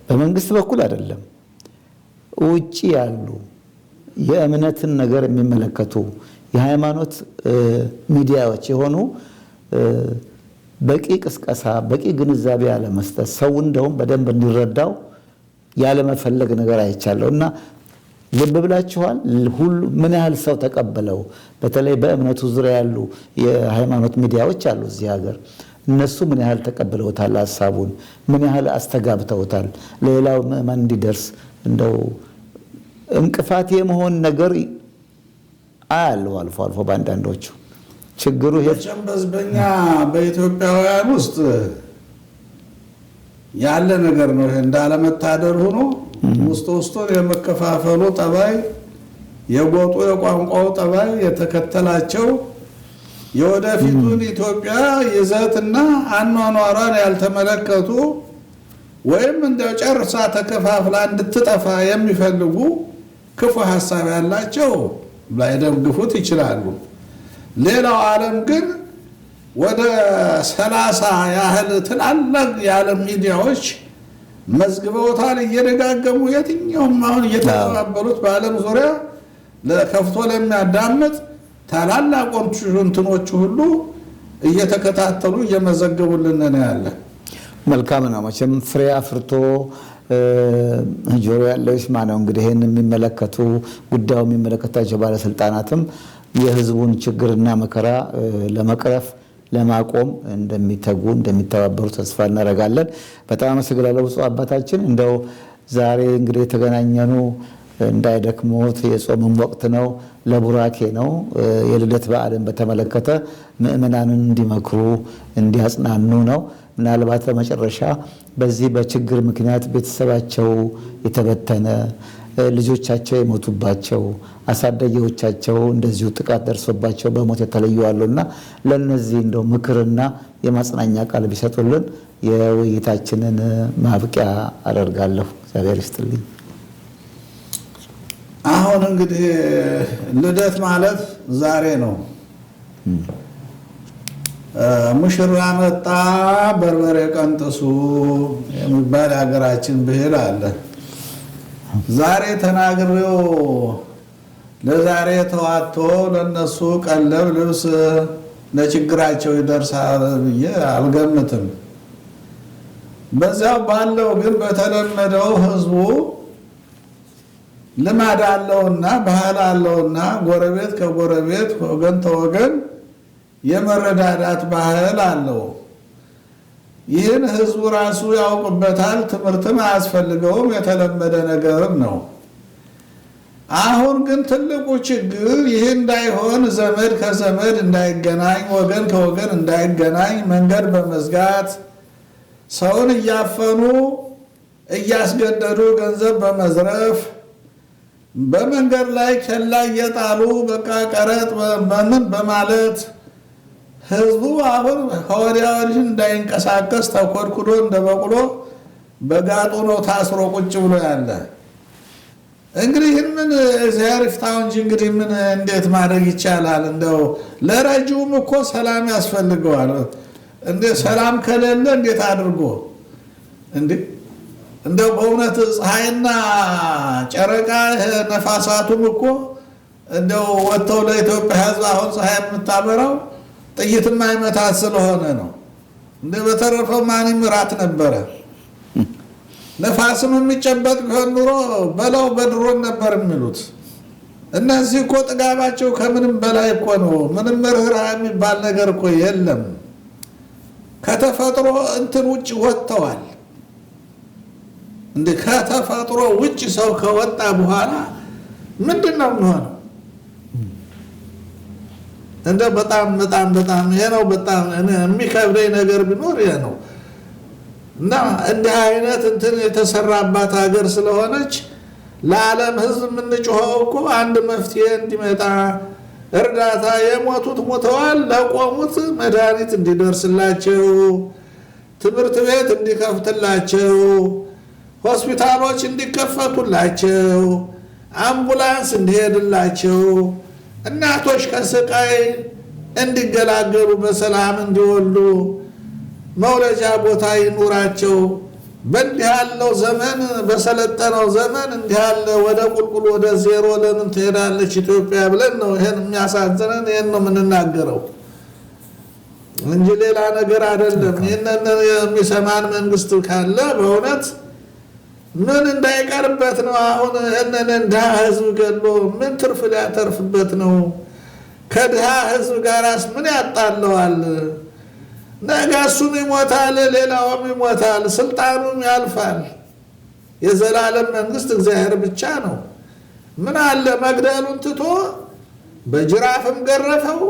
በመንግስት በኩል አይደለም፣ ውጪ ያሉ የእምነትን ነገር የሚመለከቱ የሃይማኖት ሚዲያዎች የሆኑ በቂ ቅስቀሳ፣ በቂ ግንዛቤ ያለመስጠት፣ ሰው እንደውም በደንብ እንዲረዳው ያለመፈለግ ነገር አይቻለሁ እና ልብ ብላችኋል? ሁሉ ምን ያህል ሰው ተቀበለው? በተለይ በእምነቱ ዙሪያ ያሉ የሃይማኖት ሚዲያዎች አሉ እዚህ ሀገር። እነሱ ምን ያህል ተቀብለውታል? ሀሳቡን ምን ያህል አስተጋብተውታል? ሌላው ምዕመን እንዲደርስ እንደው እንቅፋት የመሆን ነገር አያለው አልፎ አልፎ በአንዳንዶቹ። ችግሩ በኛ በኢትዮጵያውያን ውስጥ ያለ ነገር ነው። እንዳለመታደር ሆኖ ውስጡን የመከፋፈሉ ጠባይ፣ የጎጡ የቋንቋው ጠባይ የተከተላቸው የወደፊቱን ኢትዮጵያ ይዘትና አኗኗሯን ያልተመለከቱ ወይም እንደው ጨርሳ ተከፋፍላ እንድትጠፋ የሚፈልጉ ክፉ ሐሳብ ያላቸው ላይደግፉት ይችላሉ። ሌላው ዓለም ግን ወደ 30 ያህል ትላልቅ የዓለም ሚዲያዎች መዝግበውታል፣ እየደጋገሙ የትኛውም አሁን እየተቀባበሉት በዓለም ዙሪያ ለከፍቶ ለሚያዳምጥ ታላላቆቹ እንትኖች ሁሉ እየተከታተሉ እየመዘገቡልን ነው ያለ። መልካም ነው። መቼም ፍሬ አፍርቶ ጆሮ ያለው ይስማ ነው። እንግዲህ ይህን የሚመለከቱ ጉዳዩ የሚመለከታቸው ባለስልጣናትም የህዝቡን ችግርና መከራ ለመቅረፍ ለማቆም እንደሚተጉ እንደሚተባበሩ ተስፋ እናደርጋለን። በጣም አመሰግናለሁ ብፁዕ አባታችን። እንደው ዛሬ እንግዲህ የተገናኘኑ እንዳይደክሞት የጾምም ወቅት ነው፣ ለቡራኬ ነው። የልደት በዓልን በተመለከተ ምእመናንን እንዲመክሩ እንዲያጽናኑ ነው። ምናልባት በመጨረሻ በዚህ በችግር ምክንያት ቤተሰባቸው የተበተነ ልጆቻቸው የሞቱባቸው አሳዳጊዎቻቸው እንደዚሁ ጥቃት ደርሶባቸው በሞት የተለዩ አሉና ለነዚህ እንደው ምክርና የማጽናኛ ቃል ቢሰጡልን የውይይታችንን ማብቂያ አደርጋለሁ። እግዚአብሔር ይስጥልኝ። አሁን እንግዲህ ልደት ማለት ዛሬ ነው። ሙሽራ መጣ በርበሬ ቀንጥሱ የሚባል የሀገራችን ብሂል አለ። ዛሬ ተናግሬው ለዛሬ ተዋቶ ለነሱ ቀለብ ልብስ ለችግራቸው ይደርሳል ብዬ አልገምትም። በዚያው ባለው ግን በተለመደው ህዝቡ ልማድ አለውና ባህል አለውና ጎረቤት ከጎረቤት ወገን ተወገን የመረዳዳት ባህል አለው። ይህን ህዝቡ ራሱ ያውቅበታል። ትምህርትም አያስፈልገውም፣ የተለመደ ነገርም ነው። አሁን ግን ትልቁ ችግር ይህ እንዳይሆን ዘመድ ከዘመድ እንዳይገናኝ፣ ወገን ከወገን እንዳይገናኝ መንገድ በመዝጋት ሰውን እያፈኑ እያስገደዱ ገንዘብ በመዝረፍ በመንገድ ላይ ኬላ እየጣሉ በቃ ቀረጥ በምን በማለት ህዝቡ አሁን ከወዲያ ወዲህ እንዳይንቀሳቀስ ተኮድኩዶ እንደበቅሎ በጋጡ ነው ታስሮ ቁጭ ብሎ ያለ። እንግዲህ ምን እግዚአብሔር ይፍታው እንጂ እንግዲህ ምን እንዴት ማድረግ ይቻላል? እንደው ለረጂውም እኮ ሰላም ያስፈልገዋል። እንደ ሰላም ከሌለ እንዴት አድርጎ እንደው በእውነት ፀሐይና ጨረቃ ነፋሳቱም እኮ እንደው ወጥተው ለኢትዮጵያ ህዝብ አሁን ፀሐይ የምታበራው ጥይትም አይመታት ስለሆነ ነው። እንደ በተረፈ ማን ይምራት ነበረ? ነፋስም የሚጨበጥ ቢሆን ኑሮ በላው በድሮን ነበር የሚሉት። እነዚህ እኮ ጥጋባቸው ከምንም በላይ እኮ ነው። ምንም ርኅራኄ የሚባል ነገር እኮ የለም። ከተፈጥሮ እንትን ውጭ ወጥተዋል። እንደ ከተፈጥሮ ውጭ ሰው ከወጣ በኋላ ምንድን ነው የሚሆነው? እንደ በጣም ይሄ ነው በጣም የሚከብደኝ ነገር ቢኖር ይሄ ነው። እና እንዲህ አይነት እንትን የተሰራባት ሀገር ስለሆነች ለዓለም ህዝብ የምንጮኸው እኮ አንድ መፍትሄ እንዲመጣ እርዳታ፣ የሞቱት ሞተዋል፣ ለቆሙት መድኃኒት እንዲደርስላቸው፣ ትምህርት ቤት እንዲከፍትላቸው፣ ሆስፒታሎች እንዲከፈቱላቸው፣ አምቡላንስ እንዲሄድላቸው፣ እናቶች ከስቃይ እንዲገላገሉ በሰላም እንዲወልዱ መውለጃ ቦታ ይኑራቸው። በእንዲህ ያለው ዘመን በሰለጠነው ዘመን እንዲህ ያለ ወደ ቁልቁል ወደ ዜሮ ለምን ትሄዳለች ኢትዮጵያ ብለን ነው ይሄን የሚያሳዝነን። ይሄን ነው የምንናገረው እንጂ ሌላ ነገር አይደለም። ይሄንን የሚሰማን መንግስት ካለ በእውነት ምን እንዳይቀርበት ነው። አሁን ይሄንን ድሃ ህዝብ ገሎ ምን ትርፍ ሊያተርፍበት ነው? ከድሃ ህዝብ ጋራስ ምን ያጣለዋል? ነገ እሱም ይሞታል፣ ሌላውም ይሞታል፣ ስልጣኑም ያልፋል። የዘላለም መንግስት እግዚአብሔር ብቻ ነው። ምን አለ መግደሉን ትቶ በጅራፍም ገረፈው፣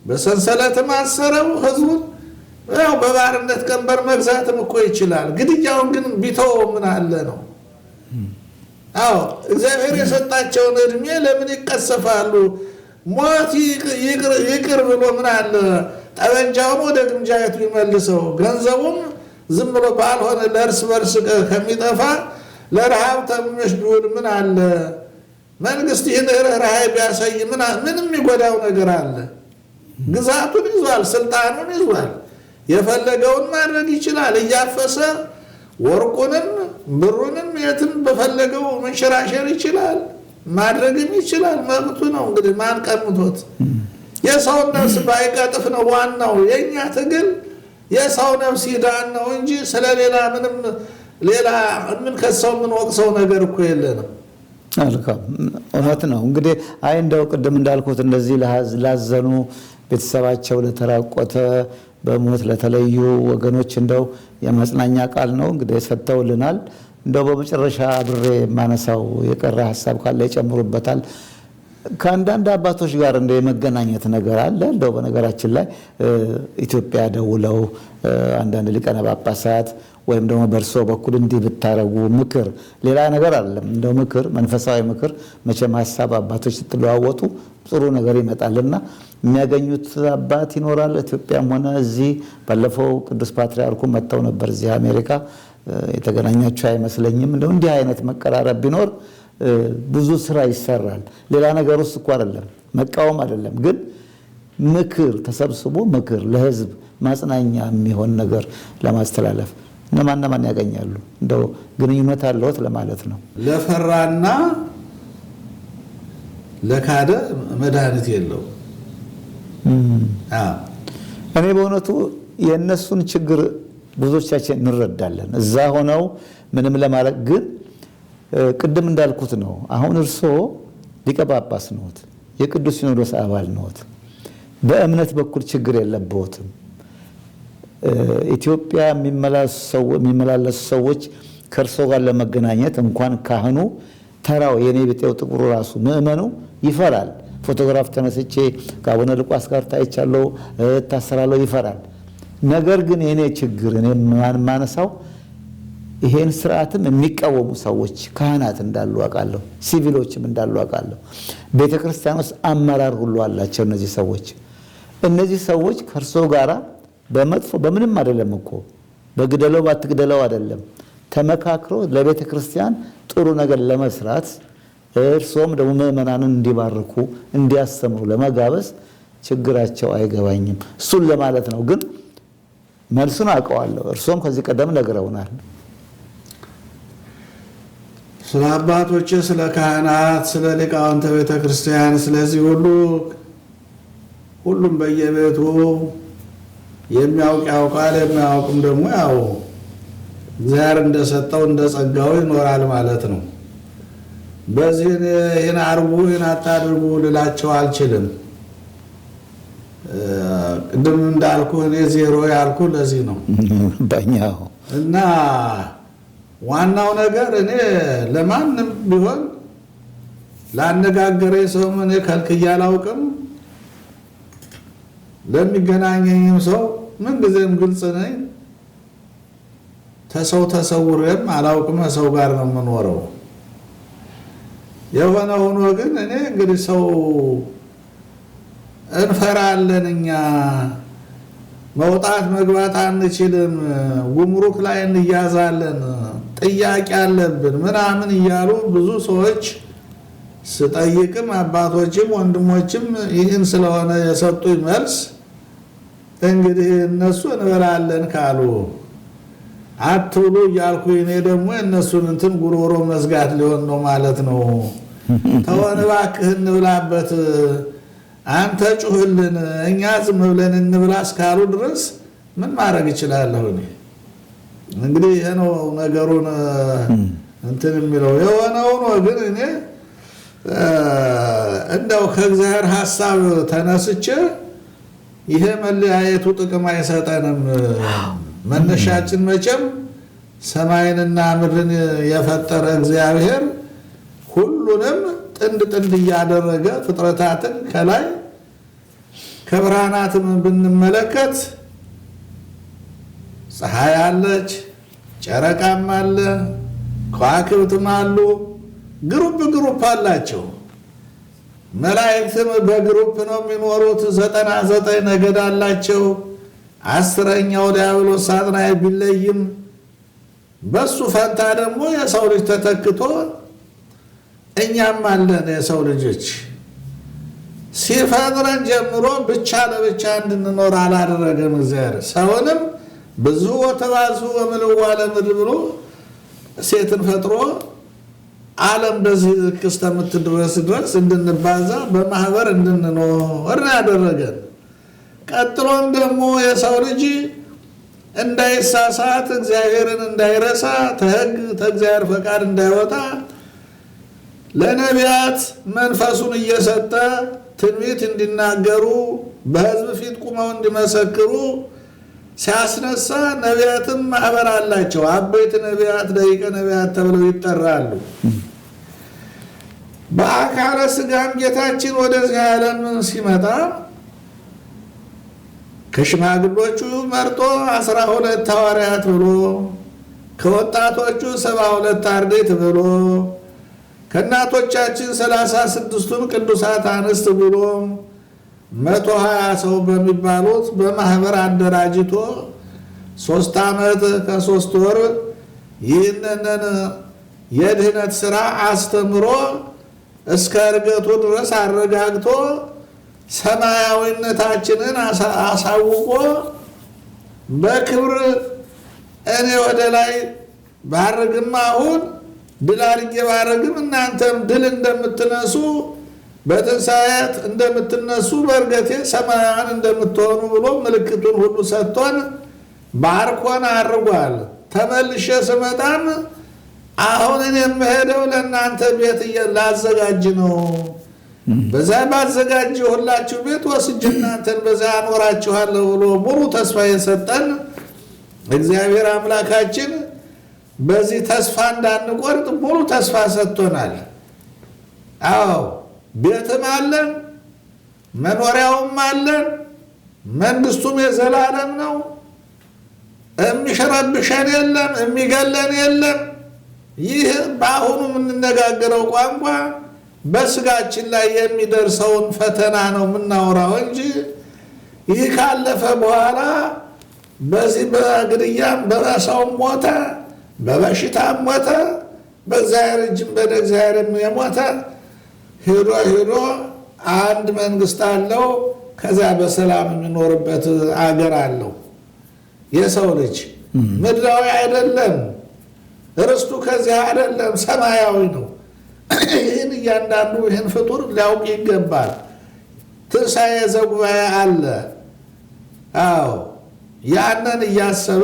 በሰንሰለትም አሰረው ህዝቡን። ያው በባርነት ቀንበር መግዛትም እኮ ይችላል። ግድያውን ግን ቢተው ምን አለ ነው። አዎ እግዚአብሔር የሰጣቸውን እድሜ ለምን ይቀሰፋሉ? ሞት ይቅር ብሎ ምን አለ ጠበንጃውን ወደ ግምጃየቱ ይመልሰው። ገንዘቡም ዝም ብሎ ባልሆነ ለእርስ በርስ ከሚጠፋ ለረሃብተኞች ቢውል ምን አለ? መንግስት ይህን ርኅራኄ ቢያሳይ ምንም የሚጎዳው ነገር አለ? ግዛቱን ይዟል፣ ስልጣኑን ይዟል። የፈለገውን ማድረግ ይችላል። እያፈሰ ወርቁንም ብሩንም የትም በፈለገው መንሸራሸር ይችላል፣ ማድረግም ይችላል። መብቱ ነው። እንግዲህ ማን ቀምቶት? የሰው ነፍስ ባይቀጥፍ ነው ዋናው። የኛ ትግል የሰው ነፍስ ይዳን ነው እንጂ ስለሌላ ምንም ሌላ ምን ከሰው ምን ወቅሰው ነገር እኮ የለንም። አልካም እውነት ነው። እንግዲህ አይ እንደው ቅድም እንዳልኩት እንደዚህ ላዘኑ ቤተሰባቸው ለተራቆተ በሞት ለተለዩ ወገኖች እንደው የማጽናኛ ቃል ነው እንግዲህ ሰጥተውልናል። እንደው በመጨረሻ አብሬ ማነሳው የቀረ ሐሳብ ካለ ይጨምሩበታል። ከአንዳንድ አባቶች ጋር እንደው የመገናኘት ነገር አለ። እንደው በነገራችን ላይ ኢትዮጵያ ደውለው አንዳንድ ሊቃነ ጳጳሳት ወይም ደግሞ በእርሶ በኩል እንዲህ ብታረጉ ምክር፣ ሌላ ነገር አይደለም። እንደው ምክር፣ መንፈሳዊ ምክር መቼም ሐሳብ አባቶች ስትለዋወጡ ጥሩ ነገር ይመጣልና የሚያገኙት አባት ይኖራል። ኢትዮጵያም ሆነ እዚህ ባለፈው ቅዱስ ፓትርያርኩ መጥተው ነበር እዚህ አሜሪካ። የተገናኛቸው አይመስለኝም። እንደው እንዲህ አይነት መቀራረብ ቢኖር ብዙ ስራ ይሰራል። ሌላ ነገር ውስጥ እኮ አይደለም፣ መቃወም አይደለም፣ ግን ምክር ተሰብስቦ ምክር ለህዝብ ማጽናኛ የሚሆን ነገር ለማስተላለፍ እነማን ያገኛሉ? እንደው ግንኙነት አለዎት ለማለት ነው። ለፈራና ለካደ መድኃኒት የለው። እኔ በእውነቱ የእነሱን ችግር ብዙዎቻችን እንረዳለን። እዛ ሆነው ምንም ለማለት ግን ቅድም እንዳልኩት ነው። አሁን እርስዎ ሊቀ ጳጳስ ነዎት፣ የቅዱስ ሲኖዶስ አባል ነዎት። በእምነት በኩል ችግር የለብዎትም። ኢትዮጵያ የሚመላለሱ ሰዎች ከእርሶ ጋር ለመገናኘት እንኳን ካህኑ ተራው የኔ ብጤው ጥቁሩ ራሱ ምእመኑ ይፈራል። ፎቶግራፍ ተነስቼ ከአቡነ ሉቃስ ጋር ታይቻለሁ እታሰራለሁ ይፈራል። ነገር ግን የኔ ችግር እኔ ማነሳው ይሄን ስርዓትም የሚቃወሙ ሰዎች ካህናት እንዳሉ አውቃለሁ፣ ሲቪሎችም እንዳሉ አውቃለሁ። ቤተክርስቲያን ውስጥ አመራር ሁሉ አላቸው እነዚህ ሰዎች ከእርሶ ጋራ በመጥፎ በምንም አይደለም እኮ በግደለው ባትግደለው አይደለም ተመካክሮ ለቤተ ክርስቲያን ጥሩ ነገር ለመስራት እርሶም ደግሞ ምእመናንን እንዲባርኩ እንዲያስተምሩ ለመጋበዝ ችግራቸው አይገባኝም። እሱን ለማለት ነው። ግን መልሱን አውቀዋለሁ። እርሶም ከዚህ ቀደም ነግረውናል። ስለ አባቶች፣ ስለ ካህናት፣ ስለ ሊቃውንተ ቤተ ክርስቲያን ስለዚህ ሁሉም በየቤቱ የሚያውቅ ያውቃል፣ የሚያውቅም ደግሞ ያው እግዚአብሔር እንደሰጠው እንደጸጋው ይኖራል ማለት ነው። በዚህ ይህን አርጉ ይህን አታድርጉ ልላቸው አልችልም። ቅድም እንዳልኩ እኔ ዜሮ ያልኩ ለዚህ ነው ባኛው እና ዋናው ነገር እኔ ለማንም ቢሆን ላነጋገረ ሰው እኔ ከልክዬ አላውቅም። ለሚገናኘኝም ሰው ምን ጊዜም ግልጽ ነኝ። ተሰው ተሰውሬም አላውቅም። ሰው ጋር ነው የምኖረው። የሆነ ሆኖ ግን እኔ እንግዲህ ሰው እንፈራለን። እኛ መውጣት መግባት አንችልም፣ ጉምሩክ ላይ እንያዛለን፣ ጥያቄ አለብን ምናምን እያሉ ብዙ ሰዎች ስጠይቅም አባቶችም ወንድሞችም ይህን ስለሆነ የሰጡኝ መልስ እንግዲህ እነሱ እንበላለን ካሉ አትብሉ እያልኩ እኔ ደግሞ እነሱን እንትን ጉሮሮ መዝጋት ሊሆን ነው ማለት ነው። ተወን እባክህ እንብላበት፣ አንተ ጩህልን፣ እኛ ዝም ብለን እንብላ እስካሉ ድረስ ምን ማድረግ እችላለሁ? እኔ እንግዲህ ይሄ ነው ነገሩን እንትን የሚለው የሆነው ነው። ግን እኔ እንደው ከእግዚአብሔር ሐሳብ ተነስቼ ይሄ መለያየቱ ጥቅም አይሰጠንም። መነሻችን መቼም ሰማይንና ምድርን የፈጠረ እግዚአብሔር ሁሉንም ጥንድ ጥንድ እያደረገ ፍጥረታትን ከላይ ከብርሃናትም ብንመለከት ፀሐይ አለች፣ ጨረቃም አለ፣ ከዋክብትም አሉ፣ ግሩፕ አላቸው። መላእክትም በግሩፕ ነው የሚኖሩት። 99 ነገድ አላቸው። 10ኛው ዲያብሎስ ሳጥናኤል ቢለይም በሱ ፈንታ ደግሞ የሰው ልጅ ተተክቶ እኛም አለን። የሰው ልጆች ሲፈጥረን ጀምሮ ብቻ ለብቻ እንድንኖር አላደረገም። እግዚአብሔር ሰውንም ብዙ ወተባዙ ወምልዋ ለምድር ብሎ ሴትን ፈጥሮ ዓለም በዚህ እስከምትደርስ ድረስ እንድንባዛ በማህበር እንድንኖር ያደረገን። ቀጥሎም ደግሞ የሰው ልጅ እንዳይሳሳት እግዚአብሔርን እንዳይረሳ ተሕግ ተእግዚአብሔር ፈቃድ እንዳይወጣ ለነቢያት መንፈሱን እየሰጠ ትንቢት እንዲናገሩ በሕዝብ ፊት ቁመው እንዲመሰክሩ ሲያስነሳ ነቢያትም ማህበር አላቸው። አበይት ነቢያት፣ ደቂቀ ነቢያት ተብለው ይጠራሉ። በአካለ ሥጋም ጌታችን ወደዚህ ዓለም ሲመጣ ከሽማግሎቹ መርጦ 12 ሐዋርያት ብሎ ከወጣቶቹ 72 አርድእት ብሎ ከእናቶቻችን 36ቱን ቅዱሳት አንስት ብሎ 120 ሰው በሚባሉት በማህበር አደራጅቶ 3 ዓመት ከ3 ወር ይህንን የድህነት ሥራ አስተምሮ እስከ እርገቱ ድረስ አረጋግቶ ሰማያዊነታችንን አሳውቆ በክብር እኔ ወደ ላይ ባረግም አሁን ድል አድርጌ ባረግም እናንተም ድል እንደምትነሱ በትንሣኤት እንደምትነሱ በእርገቴ ሰማያውያን እንደምትሆኑ ብሎ ምልክቱን ሁሉ ሰጥቶን ባርኮን አድርጓል። ተመልሼ ስመጣም አሁን እኔ የምሄደው ለእናንተ ቤት ላዘጋጅ ነው። በዛ ባዘጋጀሁላችሁ ቤት ወስጄ እናንተን በዛ አኖራችኋለሁ ብሎ ሙሉ ተስፋ የሰጠን እግዚአብሔር አምላካችን በዚህ ተስፋ እንዳንቆርጥ ሙሉ ተስፋ ሰጥቶናል። አዎ ቤትም አለን፣ መኖሪያውም አለን፣ መንግስቱም የዘላለም ነው። የሚሸረብሸን የለም፣ የሚገለን የለም። ይህ በአሁኑ የምንነጋገረው ቋንቋ በስጋችን ላይ የሚደርሰውን ፈተና ነው የምናወራው እንጂ ይህ ካለፈ በኋላ በዚህ በግድያም በሰውም ሞተ፣ በበሽታም ሞተ፣ በእግዚአብሔር እጅም በእግዚአብሔርም የሞተ ሄዶ አንድ መንግስት አለው። ከዚያ በሰላም የሚኖርበት አገር አለው። የሰው ልጅ ምድራዊ አይደለም፣ ርስቱ ከዚህ አይደለም፣ ሰማያዊ ነው። ይህን እያንዳንዱ ይህን ፍጡር ሊያውቅ ይገባል። ትንሣኤ ዘጉባኤ አለ። አዎ ያንን እያሰበ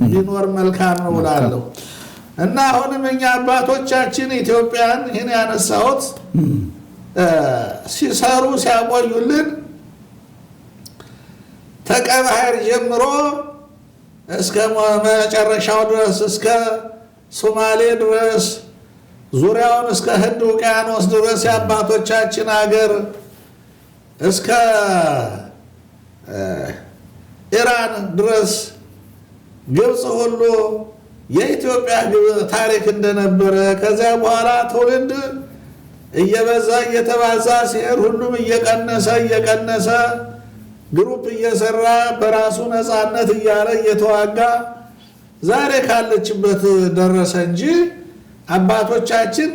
ቢኖር መልካም ነው እላለሁ። እና አሁንም እኛ አባቶቻችን ኢትዮጵያን ይህን ያነሳሁት ሲሰሩ ሲያቆዩልን ተቀባህር ጀምሮ እስከ መጨረሻው ድረስ እስከ ሶማሌ ድረስ ዙሪያውን እስከ ህንድ ውቅያኖስ ድረስ የአባቶቻችን አገር እስከ ኢራን ድረስ ግብፅ ሁሉ የኢትዮጵያ ታሪክ እንደነበረ ከዚያ በኋላ ትውልድ እየበዛ እየተባዛ ሲሄድ ሁሉም እየቀነሰ ግሩፕ እየሰራ በራሱ ነፃነት እያለ እየተዋጋ ዛሬ ካለችበት ደረሰ እንጂ አባቶቻችን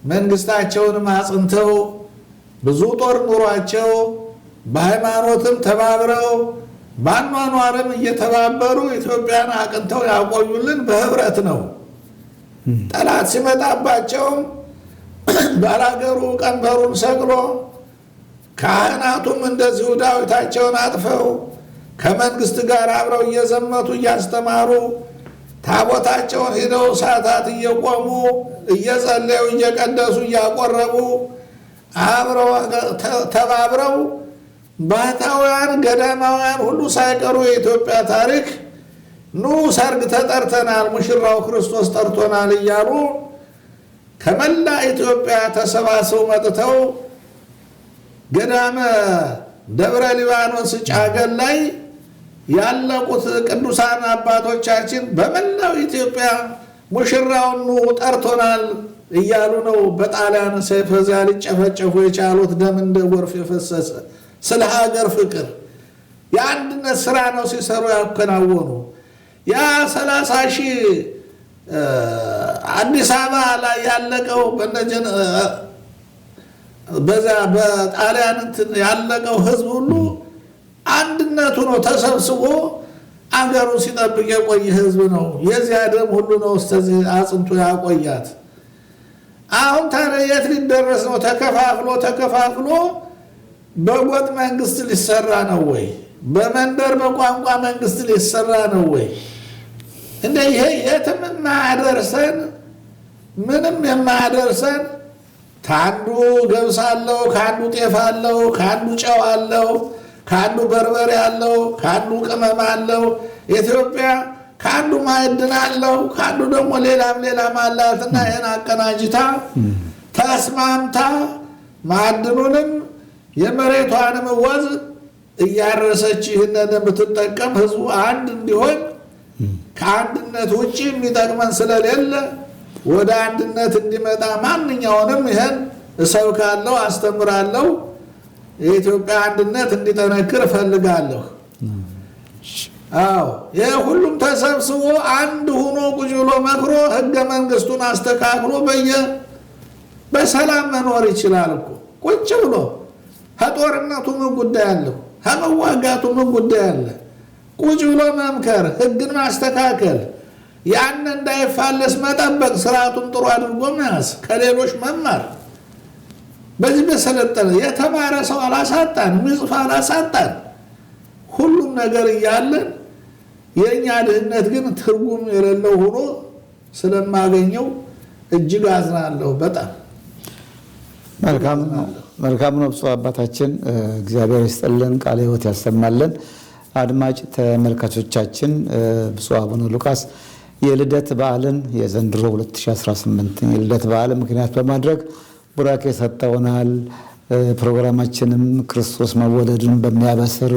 መንግስታቸውን አጽንተው ብዙ ጦር ኑሯቸው በሃይማኖትም ተባብረው በአኗኗርም እየተባበሩ ኢትዮጵያን አቅንተው ያቆዩልን በህብረት ነው። ጠላት ሲመጣባቸውም ባላገሩ ቀንበሩን ሰቅሎ ካህናቱም እንደዚሁ ዳዊታቸውን አጥፈው ከመንግስት ጋር አብረው እየዘመቱ እያስተማሩ ታቦታቸውን ሂደው ሰዓታት እየቆሙ እየጸለዩ እየቀደሱ እያቆረቡ አብረው ተባብረው ባህታውያን ገዳማውያን ሁሉ ሳይቀሩ የኢትዮጵያ ታሪክ ኑ ሰርግ ተጠርተናል፣ ሙሽራው ክርስቶስ ጠርቶናል እያሉ ከመላ ኢትዮጵያ ተሰባስበው መጥተው ገዳመ ደብረ ሊባኖስ ጫገል ላይ ያለቁት ቅዱሳን አባቶቻችን በመላው ኢትዮጵያ ሙሽራውን ኑ ጠርቶናል እያሉ ነው በጣሊያን ሰይፍ እዚያ ሊጨፈጨፉ የቻሉት። ደም እንደ ጎርፍ የፈሰሰ ስለ ሀገር ፍቅር የአንድነት ስራ ነው ሲሰሩ ያከናወኑ። ያ 30 ሺህ አዲስ አበባ ላይ ያለቀው በዛ በጣሊያን ያለቀው ህዝብ ሁሉ አንድነቱ ነው ተሰብስቦ አገሩን ሲጠብቅ የቆየ ህዝብ ነው። የዚያ ደም ሁሉ ነው እስከዚህ አጽንቶ ያቆያት። አሁን ታዲያ የት ሊደረስ ነው? ተከፋፍሎ በጎጥ መንግስት ሊሰራ ነው ወይ? በመንደር በቋንቋ መንግስት ሊሰራ ነው ወይ? እንደ ይሄ የትም የማያደርሰን ምንም የማያደርሰን ከአንዱ ገብስ አለው፣ ከአንዱ ጤፍ አለው፣ ከአንዱ ጨው አለው፣ ከአንዱ በርበሬ አለው፣ ከአንዱ ቅመም አለው። ኢትዮጵያ ከአንዱ ማዕድን አለው፣ ከአንዱ ደግሞ ሌላም አላትና ይህን አቀናጅታ ተስማምታ ማዕድኑንም የመሬቷንም ወዝ እያረሰች ይህንን የምትጠቀም ህዝቡ አንድ እንዲሆን ከአንድነት ውጭ የሚጠቅመን ስለሌለ ወደ አንድነት እንዲመጣ ማንኛውንም ይህን እሰብካለሁ፣ አስተምራለሁ። የኢትዮጵያ አንድነት እንዲጠነክር እፈልጋለሁ። አዎ ይህ ሁሉም ተሰብስቦ አንድ ሆኖ ቁጭ ብሎ መክሮ ህገ መንግስቱን አስተካክሎ በሰላም መኖር ይችላል እኮ። ቁጭ ብሎ ከጦርነቱ ምን ጉዳይ አለው? ከመዋጋቱ ምን ጉዳይ አለ? ቁጭ ብሎ መምከር፣ ህግን ማስተካከል፣ ያን እንዳይፋለስ መጠበቅ፣ ስርዓቱን ጥሩ አድርጎ መያዝ፣ ከሌሎች መማር። በዚህ በሰለጠነ የተማረ ሰው አላሳጣን፣ ምጽፍ አላሳጣን። ሁሉም ነገር እያለን የእኛ ድህነት ግን ትርጉም የሌለው ሆኖ ስለማገኘው እጅግ አዝናለሁ። በጣም መልካም ነው። ብፁዕ አባታችን እግዚአብሔር ይስጥልን፣ ቃለ ሕይወት ያሰማልን። አድማጭ ተመልካቾቻችን ብፁዕ አቡነ ሉቃስ የልደት በዓልን የዘንድሮ 2018 የልደት በዓል ምክንያት በማድረግ ቡራኬ ሰጥተውናል። ፕሮግራማችንም ክርስቶስ መወለዱን በሚያበስር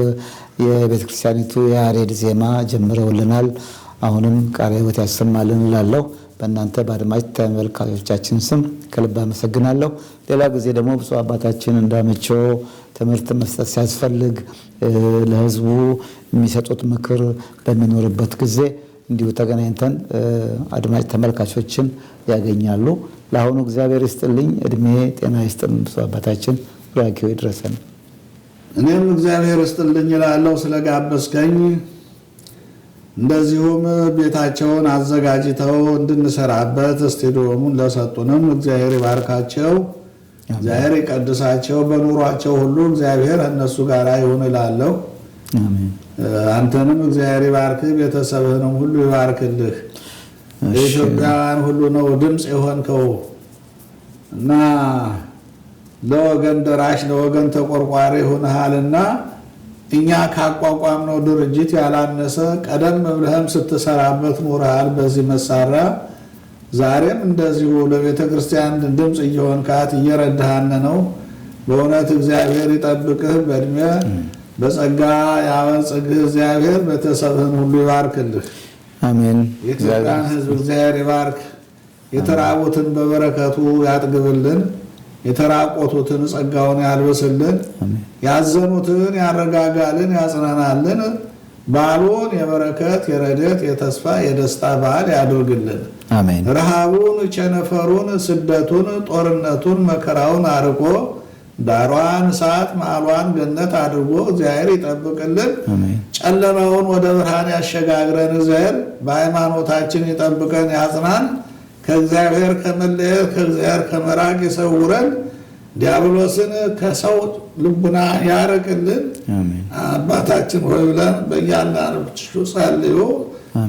የቤተ ክርስቲያኒቱ የያሬድ ዜማ ጀምረውልናል። አሁንም ቃለ ሕይወት ያሰማልን እላለሁ። በእናንተ በአድማጭ ተመልካቾቻችን ስም ከልብ አመሰግናለሁ። ሌላ ጊዜ ደግሞ ብፁዕ አባታችን እንዳመቸው ትምህርት መስጠት ሲያስፈልግ ለሕዝቡ የሚሰጡት ምክር በሚኖርበት ጊዜ እንዲሁ ተገናኝተን አድማጭ ተመልካቾችን ያገኛሉ። ለአሁኑ እግዚአብሔር ይስጥልኝ፣ እድሜ ጤና ይስጥልን። ብፁዕ አባታችን ቡራኬው ይድረሰን። እኔም እግዚአብሔር ይስጥልኝ እላለሁ ስለጋበዝከኝ። እንደዚሁም ቤታቸውን አዘጋጅተው እንድንሰራበት ስቱዲዮሙን ለሰጡንም እግዚአብሔር ይባርካቸው፣ እግዚአብሔር ይቀድሳቸው። በኑሯቸው ሁሉ እግዚአብሔር እነሱ ጋር ይሁን እላለሁ። አንተንም እግዚአብሔር ይባርክህ፣ ቤተሰብህንም ሁሉ ይባርክልህ። የኢትዮጵያውያን ሁሉ ነው ድምፅ የሆንከው እና ለወገን ደራሽ ለወገን ተቆርቋሪ ሆነሃልና እኛ ካቋቋምነው ድርጅት ያላነሰ ቀደም ብለህም ስትሰራበት ኖረሃል። በዚህ መሳሪያ ዛሬም እንደዚሁ ለቤተ ክርስቲያን ድምፅ እየሆንካት እየረዳሃን ነው። በእውነት እግዚአብሔር ይጠብቅህ፣ በእድሜ በጸጋ ያበጽግህ። እግዚአብሔር ቤተሰብህን ሁሉ ይባርክልህ። አሜን። የኢትዮጵያን ሕዝብ እግዚአብሔር ይባርክ። የተራቡትን በበረከቱ ያጥግብልን፣ የተራቆቱትን ጸጋውን ያልብስልን፣ ያዘኑትን ያረጋጋልን፣ ያጽናናልን። በዓሉን የበረከት የረድኤት የተስፋ የደስታ በዓል ያድርግልን። አሜን። ረሃቡን፣ ቸነፈሩን፣ ስደቱን፣ ጦርነቱን፣ መከራውን አርቆ ዳሯን እሳት ማዕሏን ገነት አድርጎ እግዚአብሔር ይጠብቅልን። ጨለማውን ወደ ብርሃን ያሸጋግረን። እግዚአብሔር በሃይማኖታችን ይጠብቀን፣ ያጽናን። ከእግዚአብሔር ከመለየት ከእግዚአብሔር ከመራቅ ይሰውረን። ዲያብሎስን ከሰው ልቡና ያርቅልን። አባታችን ሆይ ብለን በያላችሁ ጸልዩ።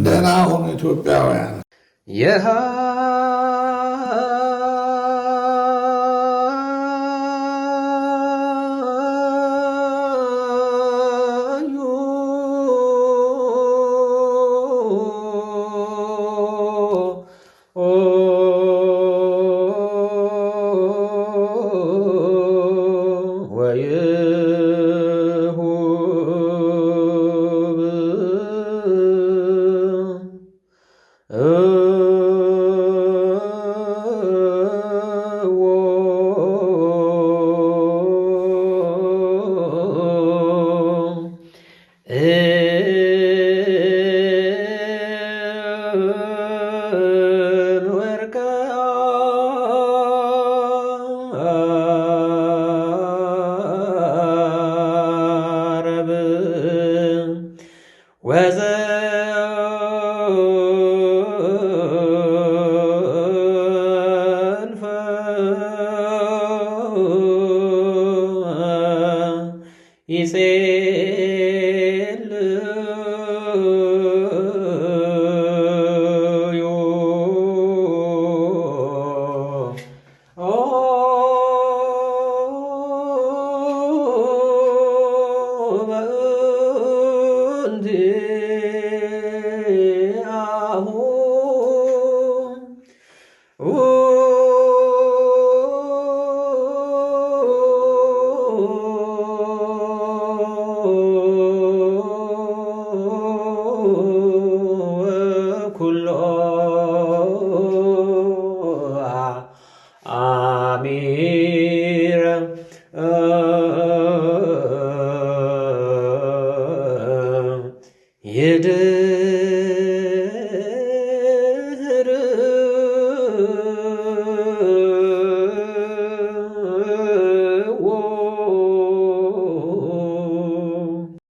ደህና ሁኑ ኢትዮጵያውያን።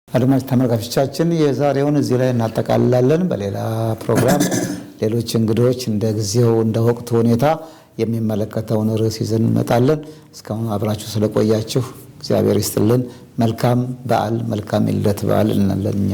አድማጭ ተመልካቾቻችን የዛሬውን እዚህ ላይ እናጠቃልላለን። በሌላ ፕሮግራም ሌሎች እንግዶች እንደ ጊዜው እንደ ወቅቱ ሁኔታ የሚመለከተውን ርዕስ ይዘን እንመጣለን። እስካሁን አብራችሁ ስለቆያችሁ እግዚአብሔር ይስጥልን። መልካም በዓል፣ መልካም የልደት በዓል እንላለን እኛ